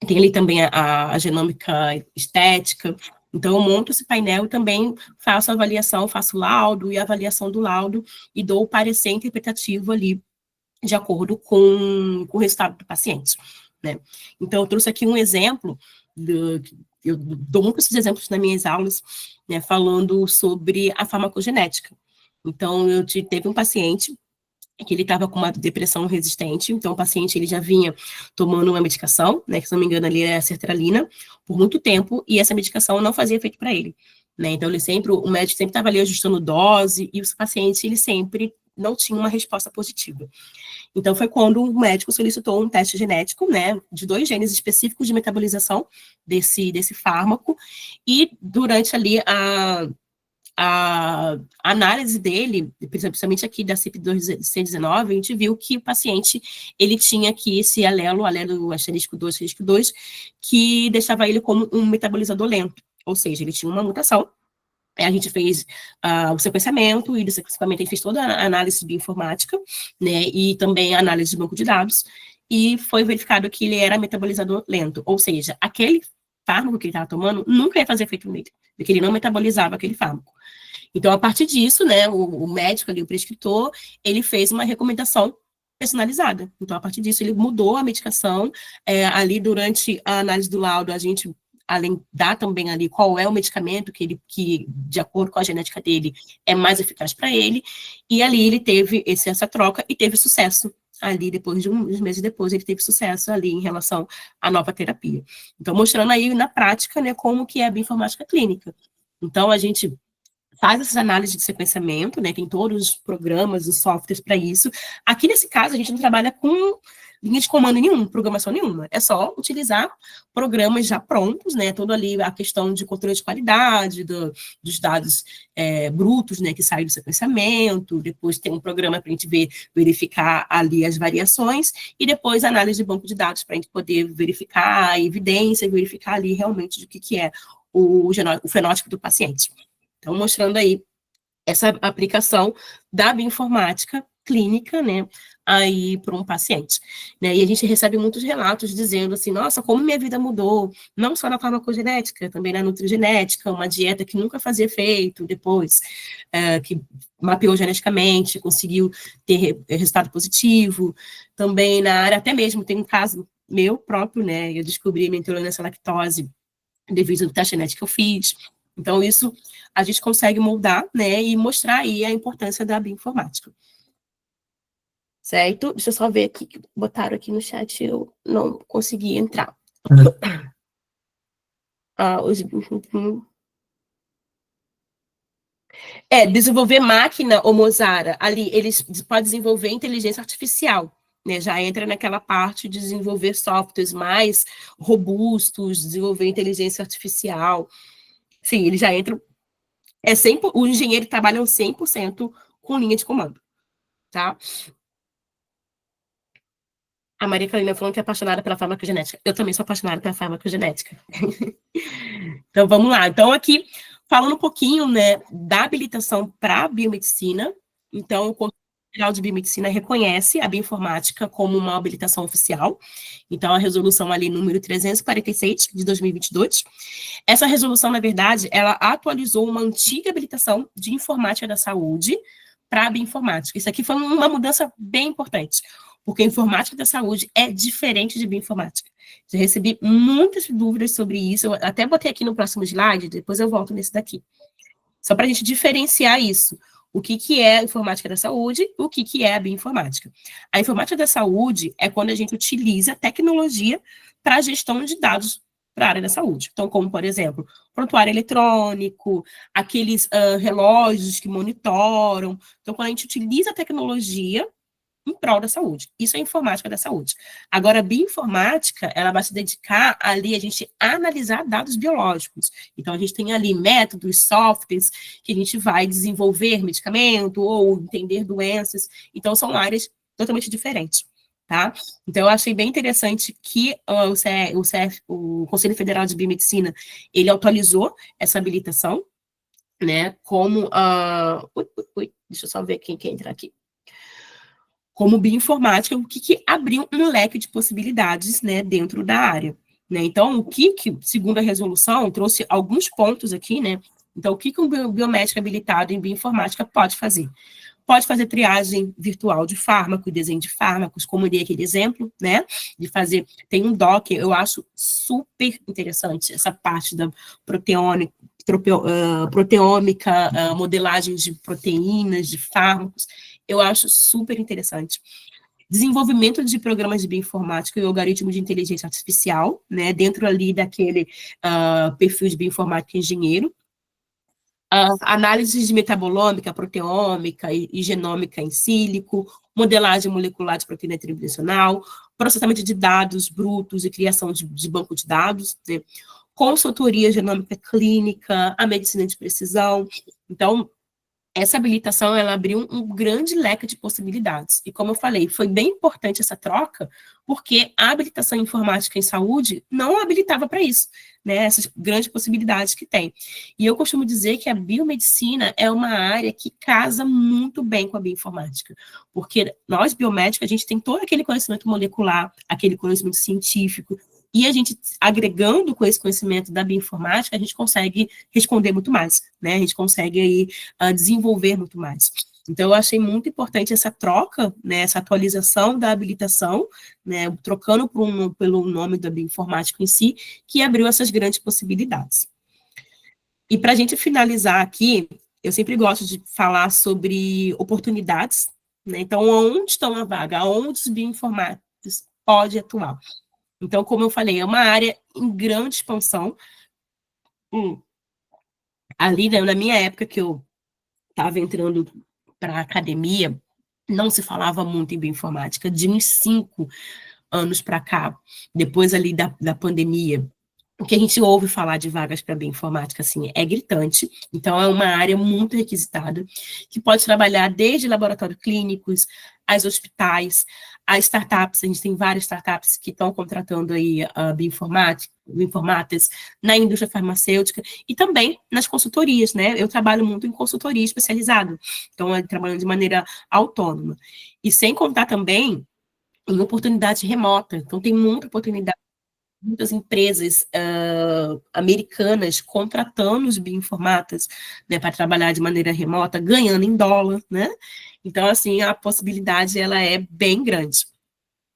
tem ali também a genômica estética, então eu monto esse painel e também faço a avaliação, faço laudo e avaliação do laudo e dou o parecer interpretativo ali de acordo com o resultado do paciente, né? Então eu trouxe aqui um exemplo, eu dou muitos exemplos nas minhas aulas, né, falando sobre a farmacogenética. Então teve um paciente que ele estava com uma depressão resistente, então o paciente ele já vinha tomando uma medicação, né, que se não me engano ali é a sertralina, por muito tempo, e essa medicação não fazia efeito para ele, né, então o médico sempre estava ali ajustando dose, e o paciente ele sempre não tinha uma resposta positiva. Então foi quando o médico solicitou um teste genético, né, de 2 genes específicos de metabolização desse fármaco, e durante ali a análise dele, principalmente aqui da CYP2C19, a gente viu que o paciente, ele tinha aqui esse alelo asterisco 2, asterisco 2, que deixava ele como um metabolizador lento, ou seja, ele tinha uma mutação. A gente fez o sequenciamento, e do sequenciamento a gente fez toda a análise bioinformática, né, e também a análise de banco de dados, e foi verificado que ele era metabolizador lento, ou seja, aquele fármaco que ele estava tomando nunca ia fazer efeito nele, porque ele não metabolizava aquele fármaco. Então, a partir disso, né, o médico ali, o prescritor, ele fez uma recomendação personalizada. Então, a partir disso, ele mudou a medicação. Ali, durante a análise do laudo, a gente, além, dá também ali qual é o medicamento que, de acordo com a genética dele, é mais eficaz para ele. E ali ele teve essa troca e teve sucesso. Ali, depois de uns meses depois, ele teve sucesso ali em relação à nova terapia. Então, mostrando aí na prática, né, como que é a bioinformática clínica. Então, a gente faz essas análises de sequenciamento, né, tem todos os programas e softwares para isso. Aqui, nesse caso, a gente não trabalha com linha de comando nenhuma, programação nenhuma, é só utilizar programas já prontos, né, toda ali a questão de controle de qualidade dos dados brutos, né, que saem do sequenciamento, depois tem um programa para a gente verificar ali as variações, e depois análise de banco de dados para a gente poder verificar a evidência, verificar ali realmente do que é o fenótipo do paciente. Então, mostrando aí essa aplicação da bioinformática clínica, né, aí para um paciente, né, e a gente recebe muitos relatos dizendo assim, nossa, como minha vida mudou, não só na farmacogenética, também na nutrigenética, uma dieta que nunca fazia efeito, depois que mapeou geneticamente, conseguiu ter resultado positivo, também na área, até mesmo, tem um caso meu próprio, né, eu descobri minha intolerância à lactose devido ao teste genético que eu fiz. Então, isso a gente consegue moldar, né, e mostrar aí a importância da bioinformática. Certo? Deixa eu só ver aqui, que botaram aqui no chat, eu não consegui entrar. Desenvolver máquina, ou Mozara, ali, eles podem desenvolver inteligência artificial, né, já entra naquela parte de desenvolver softwares mais robustos, desenvolver inteligência artificial. Sim, eles já entram. Os engenheiros trabalham 100% com linha de comando, tá? A Maria Carolina falando que é apaixonada pela farmacogenética. Eu também sou apaixonada pela farmacogenética. Então, vamos lá. Então, aqui, falando um pouquinho, né, da habilitação para a biomedicina. Então, o Conselho Federal de Biomedicina reconhece a bioinformática como uma habilitação oficial. Então, a resolução ali, número 346, de 2022. Essa resolução, na verdade, ela atualizou uma antiga habilitação de informática da saúde para a bioinformática. Isso aqui foi uma mudança bem importante, porque a informática da saúde é diferente de bioinformática. Já recebi muitas dúvidas sobre isso, eu até botei aqui no próximo slide, depois eu volto nesse daqui. Só para a gente diferenciar isso. O que é a informática da saúde, o que é a bioinformática. A informática da saúde é quando a gente utiliza tecnologia para a gestão de dados para a área da saúde. Então, como, por exemplo, prontuário eletrônico, aqueles relógios que monitoram. Então, quando a gente utiliza a tecnologia em prol da saúde. Isso é informática da saúde. Agora, a bioinformática, ela vai se dedicar ali a gente analisar dados biológicos. Então, a gente tem ali métodos, softwares, que a gente vai desenvolver medicamento ou entender doenças. Então, são áreas totalmente diferentes, tá? Então, eu achei bem interessante que o Conselho Federal de Biomedicina, ele atualizou essa habilitação, né, como... deixa eu só ver quem quer entrar aqui. Como bioinformática, o que abriu um leque de possibilidades, né, dentro da área. Né? Então, o que, segundo a resolução, trouxe alguns pontos aqui, né? Então, o que um biomédico habilitado em bioinformática pode fazer? Pode fazer triagem virtual de fármaco e desenho de fármacos, como eu dei aquele exemplo, né? De fazer, tem um docker, eu acho super interessante essa parte da proteômica, modelagem de proteínas, de fármacos. eu acho super interessante. Desenvolvimento de programas de bioinformática e algoritmos de inteligência artificial, né, dentro ali daquele perfil de bioinformática engenheiro. Análise de metabolômica, proteômica e genômica em sílico, modelagem molecular de proteína tridimensional, processamento de dados brutos e criação de banco de dados, né, consultoria genômica clínica, a medicina de precisão. Então, essa habilitação, ela abriu um grande leque de possibilidades. E como eu falei, foi bem importante essa troca, porque a habilitação informática em saúde não habilitava para isso, né? Essas grandes possibilidades que tem. E eu costumo dizer que a biomedicina é uma área que casa muito bem com a bioinformática, porque nós, biomédicos, a gente tem todo aquele conhecimento molecular, aquele conhecimento científico, e a gente, agregando com esse conhecimento da bioinformática, a gente consegue responder muito mais, né? A gente consegue aí desenvolver muito mais. Então, eu achei muito importante essa troca, né, essa atualização da habilitação, né, trocando pelo nome da bioinformática em si, que abriu essas grandes possibilidades. E para a gente finalizar aqui, eu sempre gosto de falar sobre oportunidades, né? Então, onde está uma vaga, onde os bioinformáticos podem atuar. Então, como eu falei, é uma área em grande expansão. Ali, né, na minha época que eu estava entrando para a academia, não se falava muito em bioinformática. De uns 5 anos para cá, depois ali da pandemia, o que a gente ouve falar de vagas para bioinformática, assim, é gritante. Então, é uma área muito requisitada, que pode trabalhar desde laboratórios clínicos, as hospitais, as startups. A gente tem várias startups que estão contratando aí bioinformáticas na indústria farmacêutica e também nas consultorias, né? Eu trabalho muito em consultoria especializada, então, trabalhando de maneira autônoma. E sem contar também em oportunidade remota. Então, tem muita oportunidade, muitas empresas americanas contratando os bioinformatas, né, para trabalhar de maneira remota, ganhando em dólar, né? Então, assim, a possibilidade, ela é bem grande.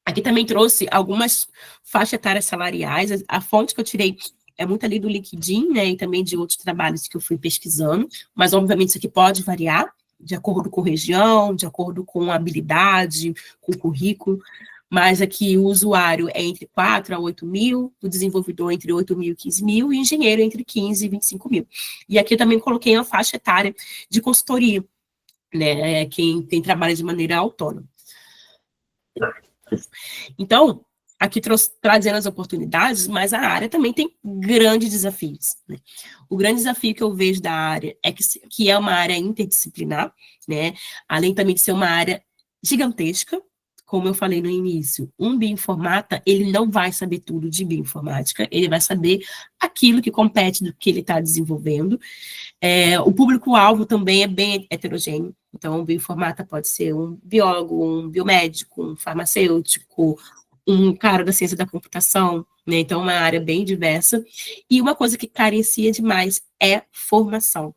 Aqui também trouxe algumas faixas etárias salariais, a fonte que eu tirei é muito ali do LinkedIn, né, e também de outros trabalhos que eu fui pesquisando, mas, obviamente, isso aqui pode variar, de acordo com região, de acordo com habilidade, com currículo, mas aqui o usuário é entre 4 a 8 mil, o desenvolvedor entre 8 mil e 15 mil, e o engenheiro entre 15 e 25 mil. E aqui eu também coloquei uma faixa etária de consultoria, né, quem trabalha de maneira autônoma. Então, aqui trazendo as oportunidades, mas a área também tem grandes desafios, né? O grande desafio que eu vejo da área é que é uma área interdisciplinar, né? Além também de ser uma área gigantesca, como eu falei no início, um bioinformata, ele não vai saber tudo de bioinformática, ele vai saber aquilo que compete do que ele está desenvolvendo. O público-alvo também é bem heterogêneo, então o bioinformata pode ser um biólogo, um biomédico, um farmacêutico, um cara da ciência da computação, né? Então, uma área bem diversa. E uma coisa que carecia demais é formação,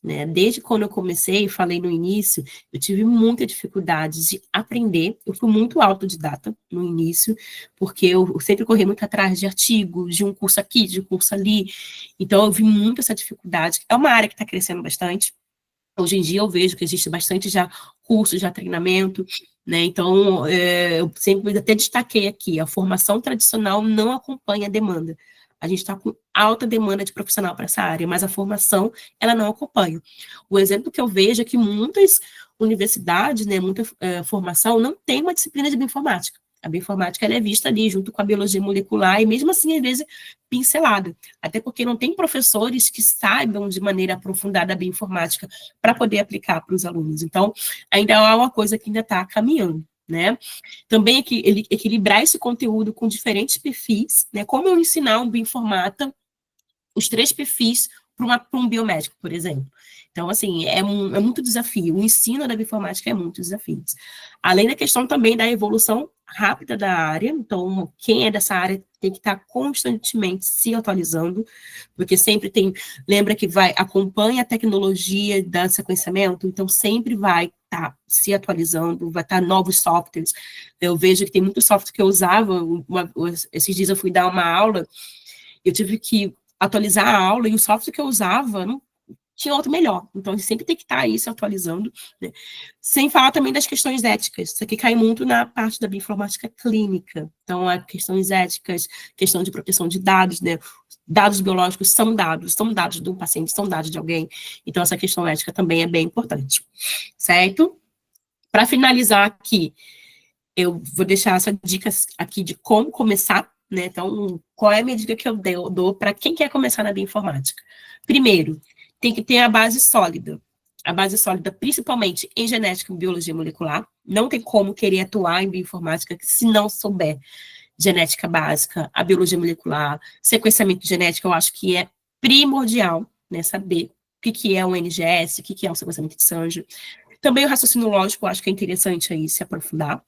né? Desde quando eu comecei, falei no início, eu tive muita dificuldade de aprender. Eu fui muito autodidata no início, porque eu sempre corri muito atrás de artigos, de um curso aqui, de um curso ali. Então, eu vi muito essa dificuldade. É uma área que está crescendo bastante. Hoje em dia, eu vejo que existe bastante já cursos, já treinamento, né? Então, eu sempre até destaquei aqui, a formação tradicional não acompanha a demanda. A gente está com alta demanda de profissional para essa área, mas a formação, ela não acompanha. O exemplo que eu vejo é que muitas universidades, né, muita formação, não tem uma disciplina de bioinformática. A bioinformática, ela é vista ali junto com a biologia molecular e mesmo assim, às vezes, pincelada. Até porque não tem professores que saibam de maneira aprofundada a bioinformática para poder aplicar para os alunos. Então, ainda é uma coisa que ainda está caminhando, né? Também equilibrar esse conteúdo com diferentes perfis, né? Como eu ensinar um bioinformata os 3 perfis para um biomédico, por exemplo. Então, assim, é muito desafio. O ensino da bioinformática é muito desafio. Além da questão também da evolução rápida da área, então, quem é dessa área tem que estar constantemente se atualizando, porque sempre lembra que acompanha a tecnologia do sequenciamento, então sempre vai estar se atualizando, vai estar novos softwares. Eu vejo que tem muito software que eu usava, esses dias eu fui dar uma aula, eu tive que atualizar a aula, e o software que eu usava tinha outro melhor. Então, a gente sempre tem que estar aí se atualizando, né? Sem falar também das questões éticas. Isso aqui cai muito na parte da bioinformática clínica. Então, há questões éticas, questão de proteção de dados, né? Dados biológicos são dados de um paciente, são dados de alguém. Então, essa questão ética também é bem importante, certo? Para finalizar aqui, eu vou deixar essa dica aqui de como começar, né? Então, qual é a minha dica que eu dou para quem quer começar na bioinformática? Primeiro, tem que ter a base sólida. A base sólida, principalmente em genética e biologia molecular. Não tem como querer atuar em bioinformática se não souber genética básica, a biologia molecular, sequenciamento genético, eu acho que é primordial, né? Saber o que é um NGS, o que é um sequenciamento de Sanger. Também o raciocínio lógico, eu acho que é interessante aí se aprofundar.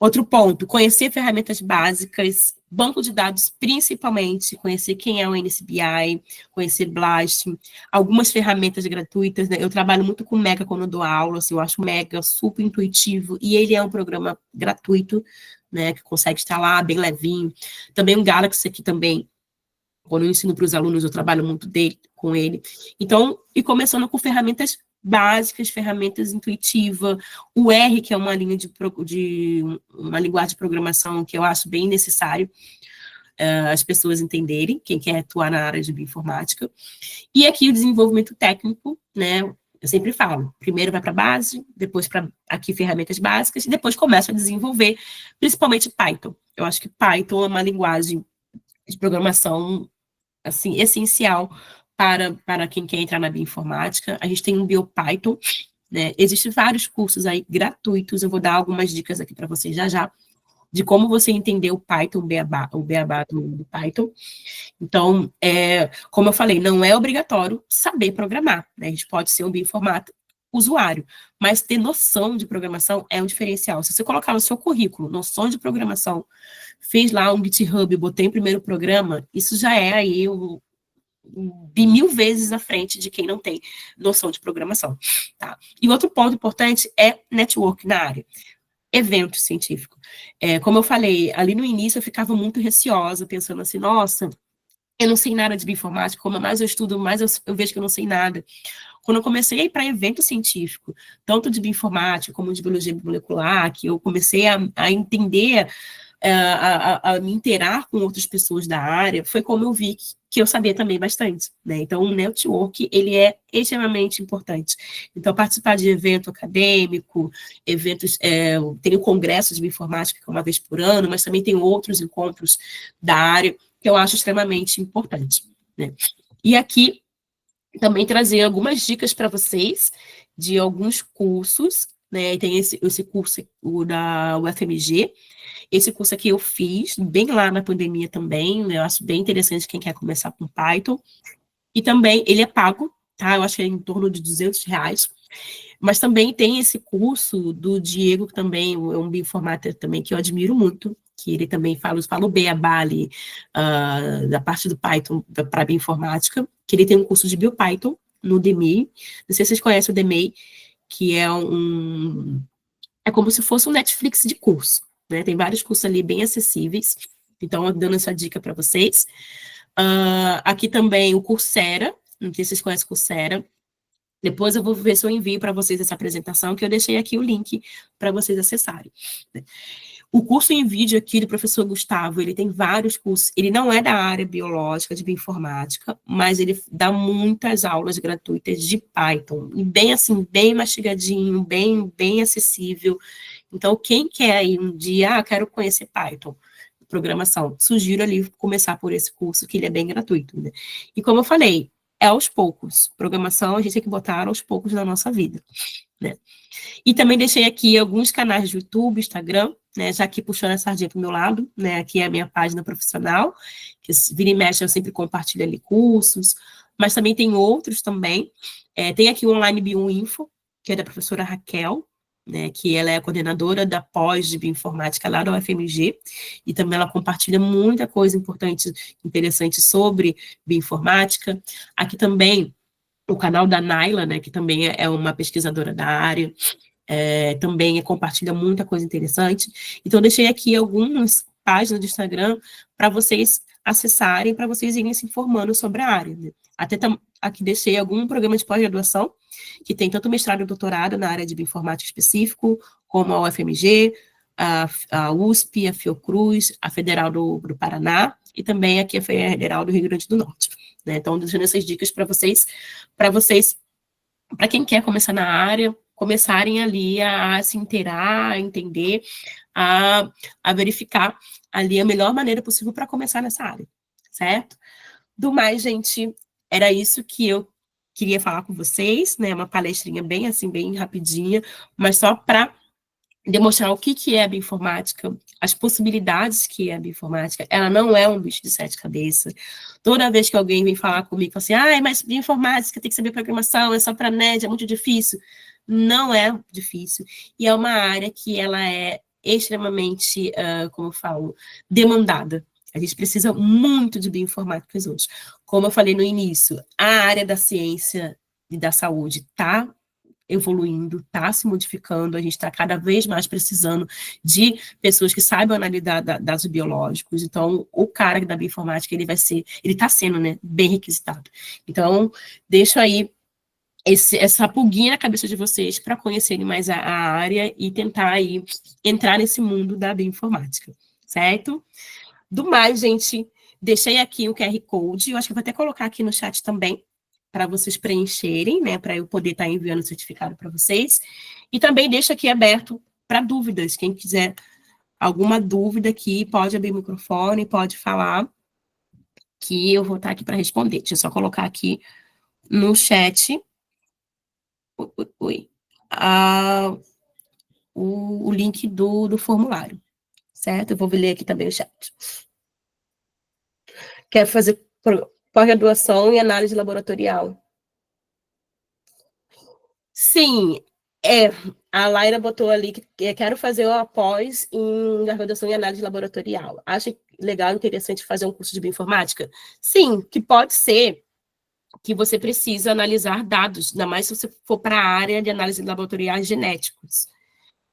Outro ponto, conhecer ferramentas básicas, banco de dados principalmente, conhecer quem é o NCBI, conhecer BLAST, algumas ferramentas gratuitas, né? Eu trabalho muito com Mega quando eu dou aula, assim, eu acho o Mega super intuitivo, e ele é um programa gratuito, né, que consegue instalar, bem levinho. Também o Galaxy aqui também, quando eu ensino para os alunos, eu trabalho muito com ele. Então, e começando com ferramentas básicas, ferramentas intuitivas, o R, que é uma linha de uma linguagem de programação que eu acho bem necessário as pessoas entenderem, quem quer atuar na área de bioinformática. E aqui o desenvolvimento técnico, né? Eu sempre falo, primeiro vai para a base, depois para aqui ferramentas básicas, e depois começa a desenvolver, principalmente Python. Eu acho que Python é uma linguagem de programação assim, essencial para quem quer entrar na bioinformática. A gente tem um BioPython, né? Existem vários cursos aí gratuitos, eu vou dar algumas dicas aqui para vocês já já, de como você entender o Python, o beabá do Python. Então, como eu falei, não é obrigatório saber programar, né? A gente pode ser um bioinformático usuário, mas ter noção de programação é um diferencial. Se você colocar no seu currículo noção de programação, fez lá um GitHub, botei em primeiro programa, isso já é aí de 1000 vezes à frente de quem não tem noção de programação, tá? E outro ponto importante é network na área. Evento científico. Como eu falei, ali no início eu ficava muito receosa, pensando assim, nossa, eu não sei nada de bioinformática, como mais eu estudo, mais eu vejo que eu não sei nada. Quando eu comecei a ir para evento científico, tanto de bioinformática como de biologia molecular, que eu comecei a entender, a me interar com outras pessoas da área, foi como eu vi que eu sabia também bastante, né? Então, o network, ele é extremamente importante. Então, participar de evento acadêmico, eventos, tem o congresso de bioinformática, que é uma vez por ano, mas também tem outros encontros da área, que eu acho extremamente importante, né? E aqui, também trazer algumas dicas para vocês de alguns cursos, né? Tem esse curso, o da UFMG. Esse curso aqui eu fiz bem lá na pandemia também, né? Eu acho bem interessante quem quer começar com Python. E também, ele é pago, tá? Eu acho que é em torno de R$ 200. Mas também tem esse curso do Diego, que também é um bioinformático também, que eu admiro muito, que ele também fala o beabá ali, da parte do Python para bioinformática, que ele tem um curso de BioPython no DMEI. Não sei se vocês conhecem o DMEI, que é como se fosse um Netflix de curso, né? Tem vários cursos ali bem acessíveis. Então, eu dando essa dica para vocês. Aqui também o Coursera, não sei se vocês conhecem o Coursera. Depois eu vou ver se eu envio para vocês essa apresentação, que eu deixei aqui o link para vocês acessarem. O curso em vídeo aqui do professor Gustavo, ele tem vários cursos, ele não é da área biológica, de bioinformática, mas ele dá muitas aulas gratuitas de Python, e bem assim, bem mastigadinho, bem acessível. Então, quem quer aí um dia, quero conhecer Python, programação, sugiro ali começar por esse curso, que ele é bem gratuito, né? E como eu falei, é aos poucos. Programação a gente tem que botar aos poucos na nossa vida, né? E também deixei aqui alguns canais de YouTube, Instagram, né? Já que puxando a sardinha para o meu lado, né? Aqui é a minha página profissional, que vira e mexe eu sempre compartilho ali cursos, mas também tem outros também. Tem aqui o Online Bioinfo, que é da professora Raquel, né, que ela é a coordenadora da pós de bioinformática lá da UFMG, e também ela compartilha muita coisa importante, interessante sobre bioinformática. Aqui também o canal da Naila, né, que também é uma pesquisadora da área, também compartilha muita coisa interessante. Então, deixei aqui algumas páginas do Instagram para vocês acessarem, para vocês irem se informando sobre a área. Né? aqui deixei algum programa de pós-graduação, que tem tanto mestrado e doutorado na área de bioinformática específico, como a UFMG, a USP, a Fiocruz, a Federal do Paraná, e também aqui a Federal do Rio Grande do Norte. Né? Então, deixando essas dicas para vocês, para quem quer começar na área, começarem ali a se inteirar, a entender, a verificar ali a melhor maneira possível para começar nessa área, certo? Do mais, gente, era isso que eu queria falar com vocês, né? Uma palestrinha bem assim, bem rapidinha, mas só para demonstrar o que é a bioinformática, as possibilidades que é a bioinformática. Ela não é um bicho de sete cabeças. Toda vez que alguém vem falar comigo, assim, mas bioinformática tem que saber programação, é só para nerd, é muito difícil. Não é difícil. E é uma área que ela é extremamente, como eu falo, demandada. A gente precisa muito de bioinformáticas hoje. Como eu falei no início, a área da ciência e da saúde está evoluindo, está se modificando, a gente está cada vez mais precisando de pessoas que saibam analisar dados biológicos. Então, o cara da bioinformática, ele está sendo, né, bem requisitado. Então, deixo aí essa pulguinha na cabeça de vocês para conhecerem mais a área e tentar aí entrar nesse mundo da bioinformática, certo? Do mais, gente, deixei aqui o QR Code, eu acho que vou até colocar aqui no chat também, para vocês preencherem, né, para eu poder estar enviando o certificado para vocês. E também deixo aqui aberto para dúvidas, quem quiser alguma dúvida aqui, pode abrir o microfone, pode falar, que eu vou estar aqui para responder. Deixa eu só colocar aqui no chat o link do formulário, certo? Eu vou ler aqui também o chat. Quer fazer pós-graduação em análise laboratorial? Sim, a Laira botou ali que quero fazer o após em graduação em análise laboratorial. Acha legal, interessante fazer um curso de bioinformática? Sim, que pode ser que você precisa analisar dados, ainda mais se você for para a área de análise laboratoriais genéticos.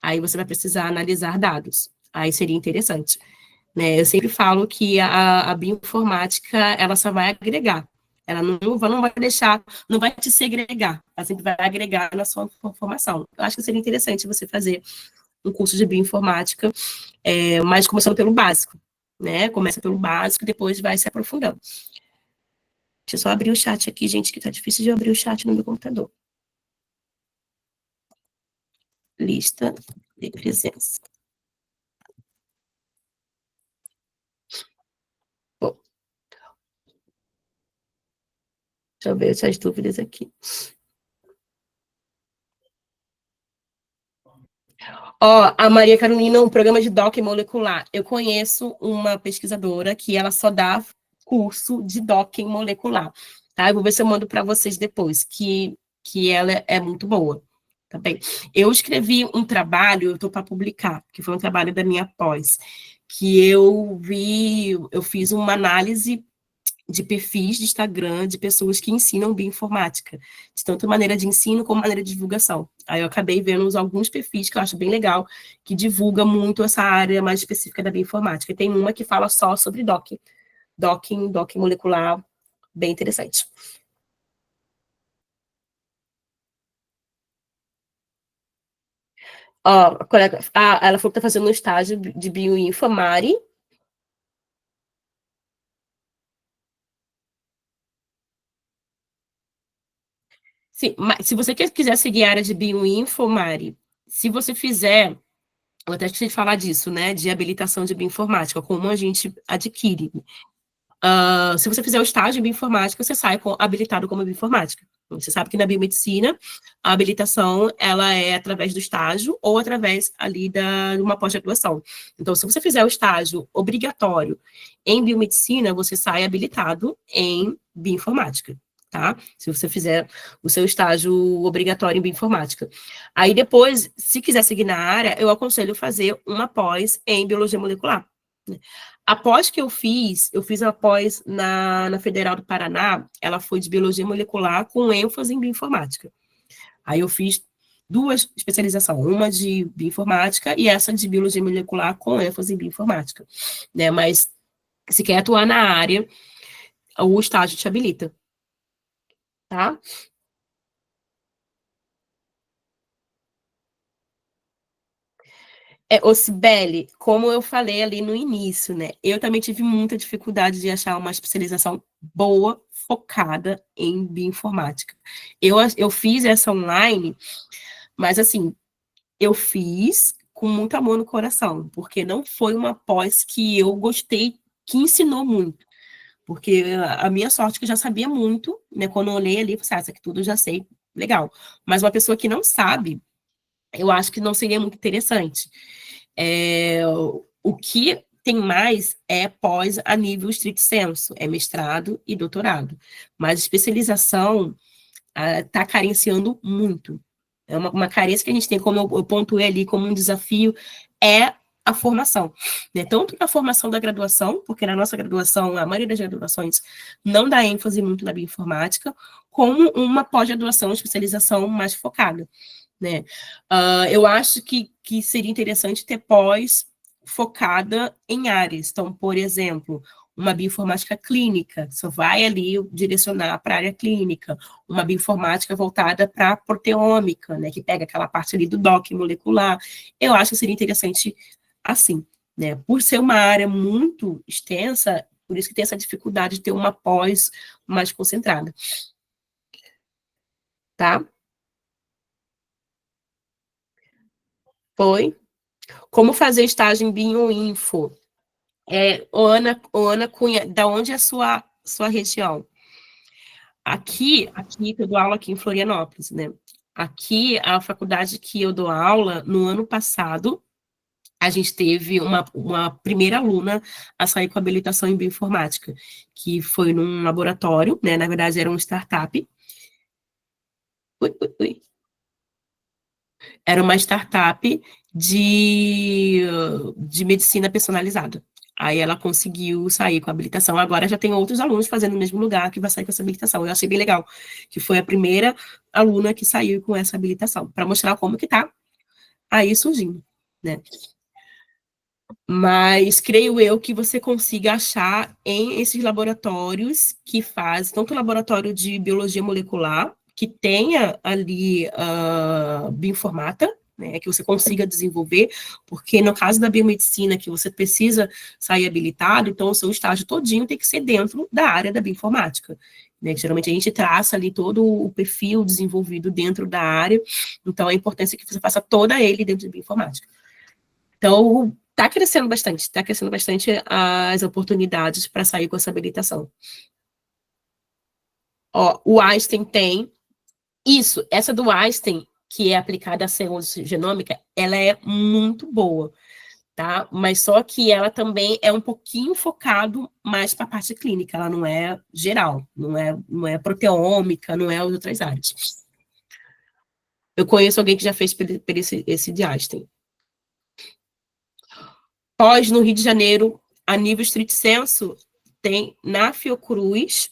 Aí você vai precisar analisar dados. Aí seria interessante. Né? Eu sempre falo que a bioinformática, ela só vai agregar. Ela não vai deixar, não vai te segregar. Ela sempre vai agregar na sua formação. Eu acho que seria interessante você fazer um curso de bioinformática, mas começando pelo básico. Né? Começa pelo básico e depois vai se aprofundando. Deixa eu só abrir o chat aqui, gente, que tá difícil de abrir o chat no meu computador. Lista de presença. Bom, deixa eu ver essas dúvidas aqui. Ó, a Maria Carolina, um programa de docking molecular. Eu conheço uma pesquisadora que ela só dá curso de docking molecular, tá? Eu vou ver se eu mando para vocês depois, que ela é muito boa, tá bem? Eu escrevi um trabalho, eu estou para publicar, que foi um trabalho da minha pós, que eu fiz uma análise de perfis de Instagram de pessoas que ensinam bioinformática, de tanto maneira de ensino como maneira de divulgação. Aí eu acabei vendo alguns perfis que eu acho bem legal, que divulga muito essa área mais específica da bioinformática. E tem uma que fala só sobre docking molecular, bem interessante. Ó, a colega, ela falou que está fazendo um estágio de bioinformari. Sim, mas se você quiser seguir a área de bioinformari, se você fizer, eu até esqueci de falar disso, né, de habilitação de bioinformática, como a gente adquire. Se você fizer o estágio em bioinformática, você sai habilitado como bioinformática. Você sabe que na biomedicina, a habilitação, ela é através do estágio ou através ali de uma pós-graduação. Então, se você fizer o estágio obrigatório em biomedicina, você sai habilitado em bioinformática, tá? Se você fizer o seu estágio obrigatório em bioinformática. Aí depois, se quiser seguir na área, eu aconselho fazer uma pós em biologia molecular. A pós que eu fiz a pós na Federal do Paraná, ela foi de biologia molecular com ênfase em bioinformática. Aí eu fiz duas especializações, uma de bioinformática e essa de biologia molecular com ênfase em bioinformática. Né? Mas se quer atuar na área, o estágio te habilita. tá? Ô Cibele, como eu falei ali no início, né? Eu também tive muita dificuldade de achar uma especialização boa, focada em bioinformática. Eu fiz essa online, mas assim, eu fiz com muito amor no coração, porque não foi uma pós que eu gostei, que ensinou muito. Porque a minha sorte é que eu já sabia muito, né? Quando eu olhei ali, eu falei, ah, isso aqui tudo eu já sei, legal. Mas uma pessoa que não sabe, eu acho que não seria muito interessante. O que tem mais é pós a nível estrito sensu, é mestrado e doutorado. Mas especialização está carenciando muito. É uma carência que a gente tem, como eu pontuei ali como um desafio, é a formação. Né? Tanto na formação da graduação, porque na nossa graduação, a maioria das graduações não dá ênfase muito na bioinformática, como uma pós-graduação, especialização mais focada. Né? Eu acho que seria interessante ter pós focada em áreas. Então, por exemplo, uma bioinformática clínica, só vai ali direcionar para a área clínica, uma bioinformática voltada para a proteômica, né, que pega aquela parte ali do dock molecular. Eu acho que seria interessante assim, né? Por ser uma área muito extensa, por isso que tem essa dificuldade de ter uma pós mais concentrada, tá? Foi. Como fazer estágio em Bioinfo? Ana Cunha, da onde é a sua região? Aqui, eu dou aula aqui em Florianópolis, né? Aqui, a faculdade que eu dou aula, no ano passado, a gente teve uma primeira aluna a sair com habilitação em bioinformática, que foi num laboratório, né? Na verdade, era uma startup. Ui, ui, ui. Era uma startup de medicina personalizada. Aí ela conseguiu sair com a habilitação. Agora já tem outros alunos fazendo no mesmo lugar que vai sair com essa habilitação. Eu achei bem legal, que foi a primeira aluna que saiu com essa habilitação, para mostrar como que tá aí surgindo, né? Mas creio eu que você consiga achar em esses laboratórios que fazem, tanto o laboratório de biologia molecular, que tenha ali bioinformata, né, que você consiga desenvolver, porque no caso da biomedicina, que você precisa sair habilitado, então o seu estágio todinho tem que ser dentro da área da bioinformática. Né, que geralmente a gente traça ali todo o perfil desenvolvido dentro da área, então a importância é que você faça toda ele dentro de bioinformática. Então, está crescendo bastante as oportunidades para sair com essa habilitação. Ó, o Einstein tem isso, essa do Einstein, que é aplicada à ciência genômica, ela é muito boa, tá? Mas só que ela também é um pouquinho focado mais para a parte clínica, ela não é geral, não é proteômica, não é as outras áreas. Eu conheço alguém que já fez esse de Einstein. Pós, no Rio de Janeiro, a nível estrito sensu, tem na Fiocruz,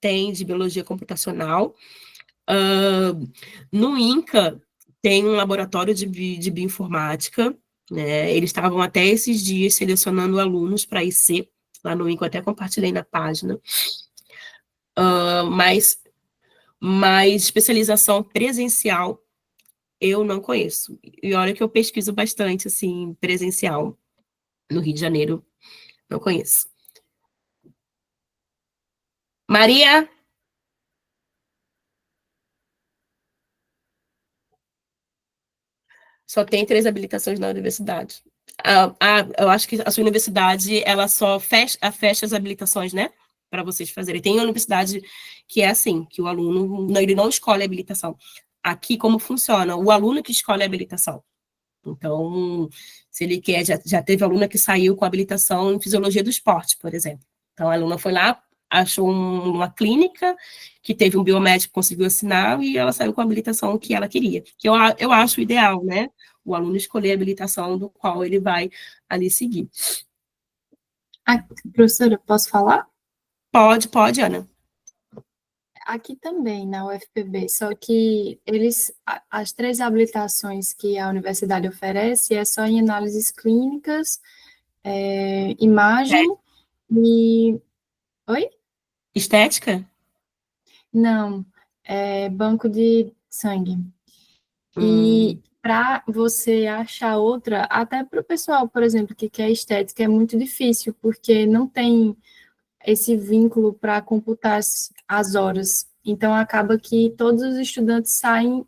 tem de biologia computacional. No INCA, tem um laboratório de bioinformática. Né? Eles estavam até esses dias selecionando alunos para IC, lá no INCA, eu até compartilhei na página. Mas especialização presencial, eu não conheço. E olha que eu pesquiso bastante, assim, presencial no Rio de Janeiro, não conheço. Maria, só tem 3 habilitações na universidade. Eu acho que a sua universidade, ela só fecha as habilitações, né? Para vocês fazerem. Tem universidade que é assim, que o aluno, não, ele não escolhe a habilitação. Aqui, como funciona? O aluno que escolhe a habilitação. Então, se ele quer, já teve aluna que saiu com habilitação em fisiologia do esporte, por exemplo. Então, a aluna foi lá, achou uma clínica que teve um biomédico que conseguiu assinar e ela saiu com a habilitação que ela queria. Que eu acho ideal, né? O aluno escolher a habilitação do qual ele vai ali seguir. Ah, professora, posso falar? Pode, Ana. Aqui também, na UFPB, só que as 3 habilitações que a universidade oferece é só em análises clínicas, imagem e... Oi? Estética? Não. banco de sangue. E para você achar outra, até para o pessoal, por exemplo, que quer estética, é muito difícil, porque não tem esse vínculo para computar as horas. Então, acaba que todos os estudantes saem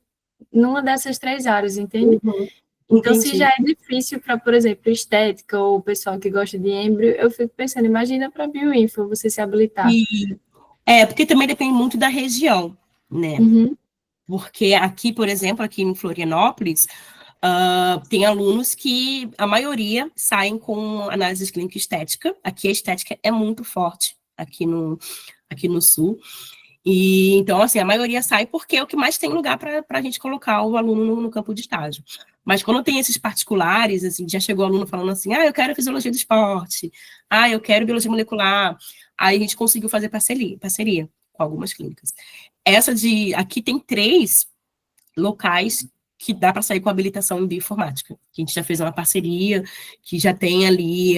numa dessas três áreas, entende? Uhum. Então, se Entendi. já é difícil para, por exemplo, estética ou o pessoal que gosta de embrio, eu fico pensando, imagina para bioinfo você se habilitar. E, porque também depende muito da região, né? Uhum, Porque aqui, por exemplo, aqui em Florianópolis, tem alunos que a maioria saem com análise clínica e estética. Aqui a estética é muito forte, aqui no sul. E então, assim, a maioria sai porque é o que mais tem lugar para a gente colocar o aluno no campo de estágio. Mas quando tem esses particulares, assim, já chegou aluno falando assim, eu quero fisiologia do esporte, eu quero biologia molecular. Aí a gente conseguiu fazer parceria com algumas clínicas. Aqui tem 3 locais que dá para sair com habilitação em bioinformática. Que a gente já fez uma parceria, que já tem ali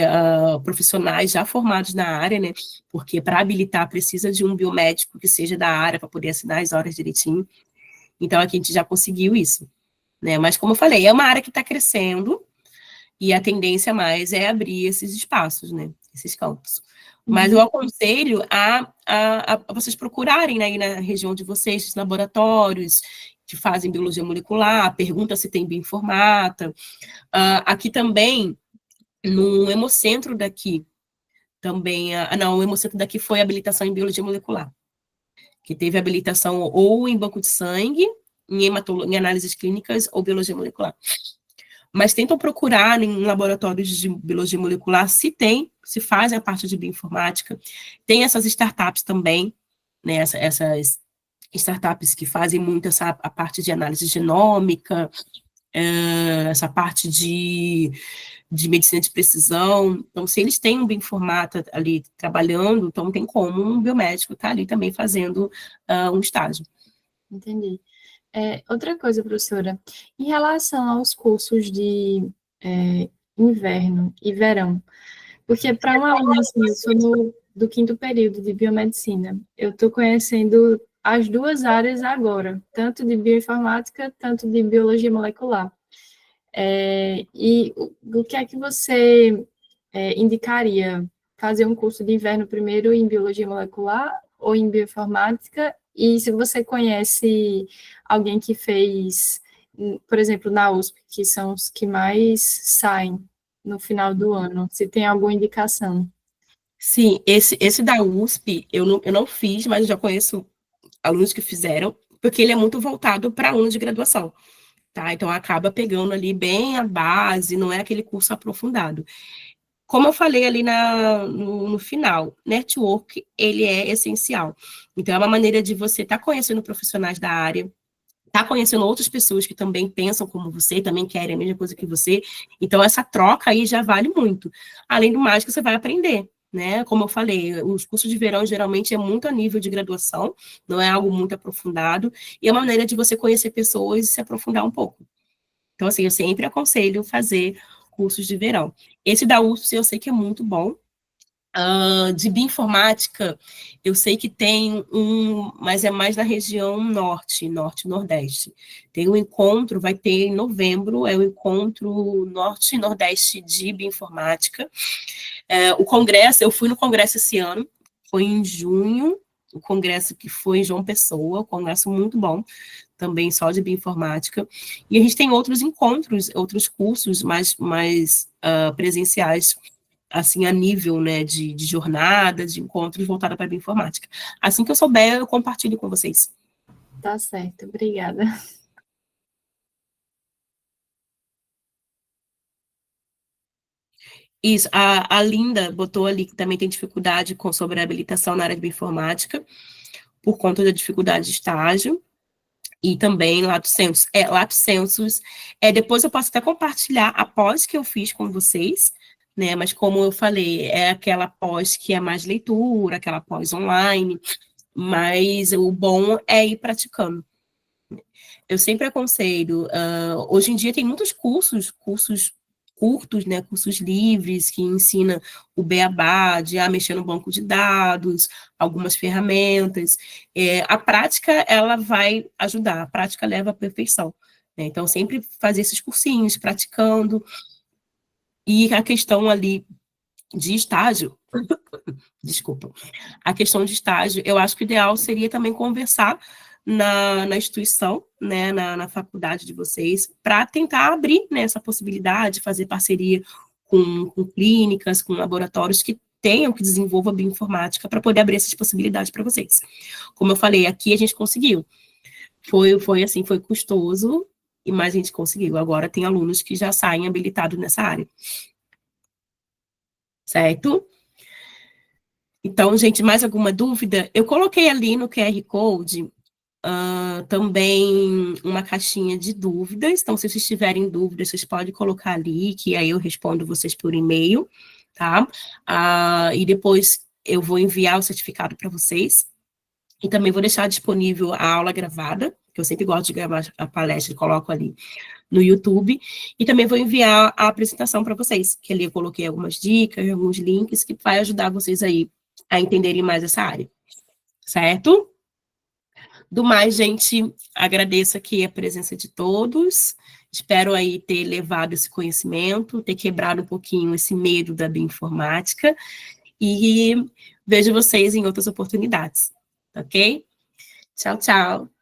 profissionais já formados na área, né? Porque para habilitar precisa de um biomédico que seja da área para poder assinar as horas direitinho. Então aqui a gente já conseguiu isso, né? Mas como eu falei, é uma área que está crescendo e a tendência mais é abrir esses espaços, né? Esses campos. Mas eu uhum, aconselho a vocês procurarem, né, aí na região de vocês, os laboratórios que fazem biologia molecular, pergunta se tem bioinformata. Aqui também, no Hemocentro daqui, também, não, o Hemocentro daqui foi habilitação em biologia molecular, que teve habilitação ou em banco de sangue, em análises clínicas ou biologia molecular. Mas tentam procurar em laboratórios de biologia molecular se fazem a parte de bioinformática. Tem essas startups também, né, essas startups que fazem muito a parte de análise genômica, essa parte de medicina de precisão. Então, se eles têm um bioinformata ali trabalhando, então tem como um biomédico estar ali também fazendo um estágio. entendi. Outra coisa, professora, em relação aos cursos de inverno e verão, porque para uma aluna, assim, eu sou do quinto período de biomedicina, eu estou conhecendo as duas áreas agora, tanto de bioinformática, tanto de biologia molecular. E o que é que você indicaria? Fazer um curso de inverno primeiro em biologia molecular ou em bioinformática? E se você conhece alguém que fez, por exemplo, na USP, que são os que mais saem no final do ano, se tem alguma indicação? Sim, esse da USP eu não fiz, mas eu já conheço alunos que fizeram, porque ele é muito voltado para alunos de graduação, tá? Então acaba pegando ali bem a base, não é aquele curso aprofundado. Como eu falei ali no final, network, ele é essencial. Então é uma maneira de você estar conhecendo profissionais da área, estar conhecendo outras pessoas que também pensam como você, também querem a mesma coisa que você. Então essa troca aí já vale muito. Além do mais que você vai aprender, né? Como eu falei, os cursos de verão geralmente é muito a nível de graduação, não é algo muito aprofundado, e é uma maneira de você conhecer pessoas e se aprofundar um pouco. Então, assim, eu sempre aconselho fazer cursos de verão. Esse da USP eu sei que é muito bom. De bioinformática, eu sei que tem mas é mais na região norte e nordeste. Tem um encontro, vai ter em novembro, é o encontro norte e nordeste de bioinformática. O congresso, eu fui no congresso esse ano, foi em junho, o congresso que foi em João Pessoa, um congresso muito bom, também só de bioinformática. E a gente tem outros encontros, outros cursos mais presenciais, assim, a nível, né, de jornada, de encontros voltada para a bioinformática. Assim que eu souber, eu compartilho com vocês. Tá certo, obrigada. Isso, a Linda botou ali que também tem dificuldade sobre a habilitação na área de bioinformática, por conta da dificuldade de estágio. E também Lato Sensus. Lato Sensus, depois eu posso até compartilhar a pós que eu fiz com vocês, né? Mas como eu falei, é aquela pós que é mais leitura, aquela pós online, mas o bom é ir praticando. Eu sempre aconselho, hoje em dia tem muitos cursos curtos, né, cursos livres, que ensina o beabá, de mexer no banco de dados, algumas ferramentas. A prática, ela vai ajudar, a prática leva à perfeição, né? Então, sempre fazer esses cursinhos, praticando, e a questão ali de estágio, desculpa, a questão de estágio, eu acho que o ideal seria também conversar na instituição, né, na faculdade de vocês, para tentar abrir, né, essa possibilidade, fazer parceria com clínicas, com laboratórios que tenham, que desenvolvam a bioinformática para poder abrir essas possibilidades para vocês. Como eu falei, aqui a gente conseguiu. Foi assim, foi custoso, mas a gente conseguiu. Agora tem alunos que já saem habilitados nessa área. Certo? Então, gente, mais alguma dúvida? Eu coloquei ali no QR Code também uma caixinha de dúvidas. Então, se vocês tiverem dúvidas, vocês podem colocar ali, que aí eu respondo vocês por e-mail, tá? E depois eu vou enviar o certificado para vocês. E também vou deixar disponível a aula gravada, que eu sempre gosto de gravar a palestra e coloco ali no YouTube. E também vou enviar a apresentação para vocês, que ali eu coloquei algumas dicas, alguns links que vai ajudar vocês aí a entenderem mais essa área. Certo? Do mais, gente, agradeço aqui a presença de todos. Espero aí ter levado esse conhecimento, ter quebrado um pouquinho esse medo da bioinformática. E vejo vocês em outras oportunidades. Ok? Tchau, tchau.